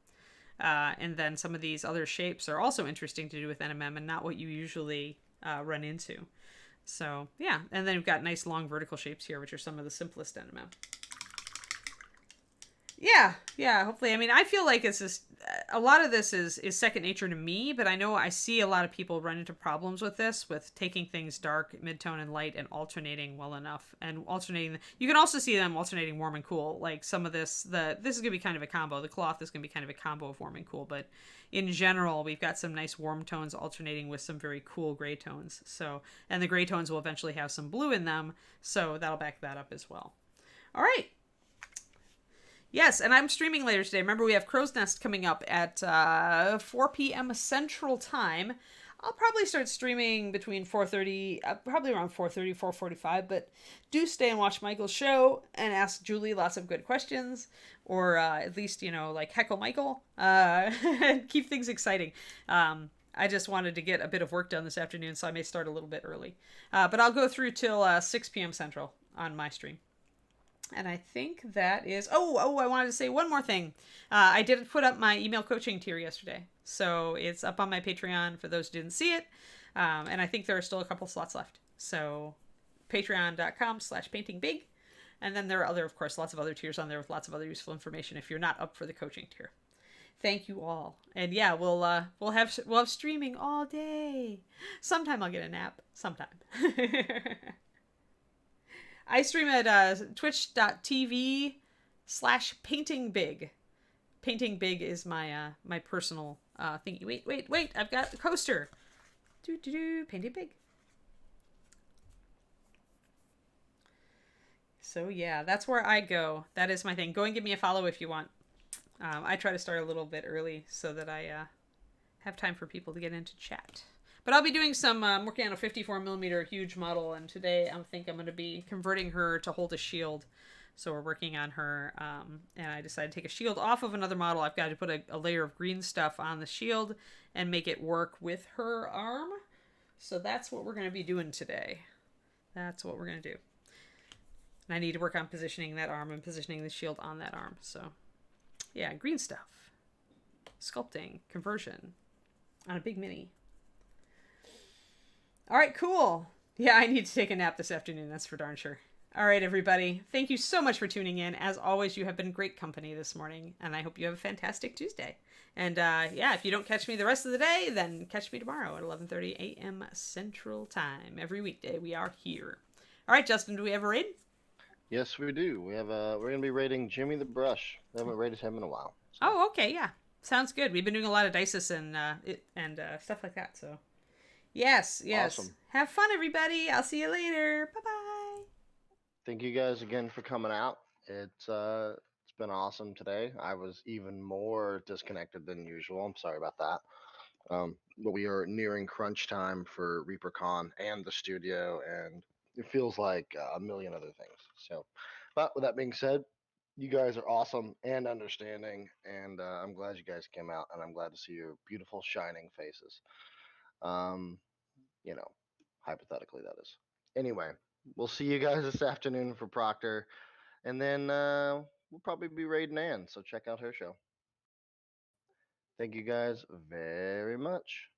And then some of these other shapes are also interesting to do with NMM and not what you usually run into. So, yeah. And then we've got nice long vertical shapes here, which are some of the simplest NMM. Yeah, hopefully. I mean, I feel like it's just, a lot of this is second nature to me, but I know I see a lot of people run into problems with this, with taking things dark, mid-tone, and light, and alternating well enough. And alternating, you can also see them alternating warm and cool. Like some of this is going to be kind of a combo. The cloth is going to be kind of a combo of warm and cool, but in general, we've got some nice warm tones alternating with some very cool gray tones. So, and the gray tones will eventually have some blue in them, so that'll back that up as well. All right. Yes, and I'm streaming later today. Remember, we have Crow's Nest coming up at 4 p.m. Central Time. I'll probably start streaming between 4:30, probably around 4:30, 4:45, but do stay and watch Michael's show and ask Julie lots of good questions, or at least, like heckle Michael, and keep things exciting. I just wanted to get a bit of work done this afternoon, so I may start a little bit early. But I'll go through till 6 p.m. Central on my stream. And I think that is. I wanted to say one more thing. I did put up my email coaching tier yesterday, so it's up on my Patreon for those who didn't see it. And I think there are still a couple slots left. So patreon.com/paintingbig. And then there are other, of course, lots of other tiers on there with lots of other useful information if you're not up for the coaching tier. Thank you all. And yeah, we'll have streaming all day. Sometime I'll get a nap. Sometime. I stream at twitch.tv/paintingbig. Painting Big is my personal thingy. Wait! I've got the coaster. Painting Big. So yeah, that's where I go. That is my thing. Go and give me a follow if you want. I try to start a little bit early so that I have time for people to get into chat. But I'll be doing some. I'm working on a 54mm huge model, and today I think I'm going to be converting her to hold a shield. So we're working on her, and I decided to take a shield off of another model. I've got to put a layer of green stuff on the shield and make it work with her arm. So that's what we're going to be doing today. That's what we're going to do. And I need to work on positioning that arm and positioning the shield on that arm. So yeah, green stuff. Sculpting, conversion on a big mini. All right, cool. Yeah, I need to take a nap this afternoon. That's for darn sure. All right, everybody. Thank you so much for tuning in. As always, you have been great company this morning, and I hope you have a fantastic Tuesday. And yeah, if you don't catch me the rest of the day, then catch me tomorrow at 11:30 a.m. Central Time. Every weekday, we are here. All right, Justin, do we have a raid? Yes, we do. We're gonna be rating Jimmy the Brush. We haven't rated him in a while. So. Oh, okay, yeah. Sounds good. We've been doing a lot of dices and stuff like that, so. Yes. Awesome. Have fun, everybody. I'll see you later. Bye-bye. Thank you guys again for coming out. It's been awesome today. I was even more disconnected than usual. I'm sorry about that. But we are nearing crunch time for ReaperCon and the studio, and it feels like a million other things. So, but with that being said, you guys are awesome and understanding, and I'm glad you guys came out, and I'm glad to see your beautiful shining faces. Um, you know, hypothetically that is. Anyway, we'll see you guys this afternoon for Proctor, and then we'll probably be raiding Ann, so check out her show. Thank you guys very much.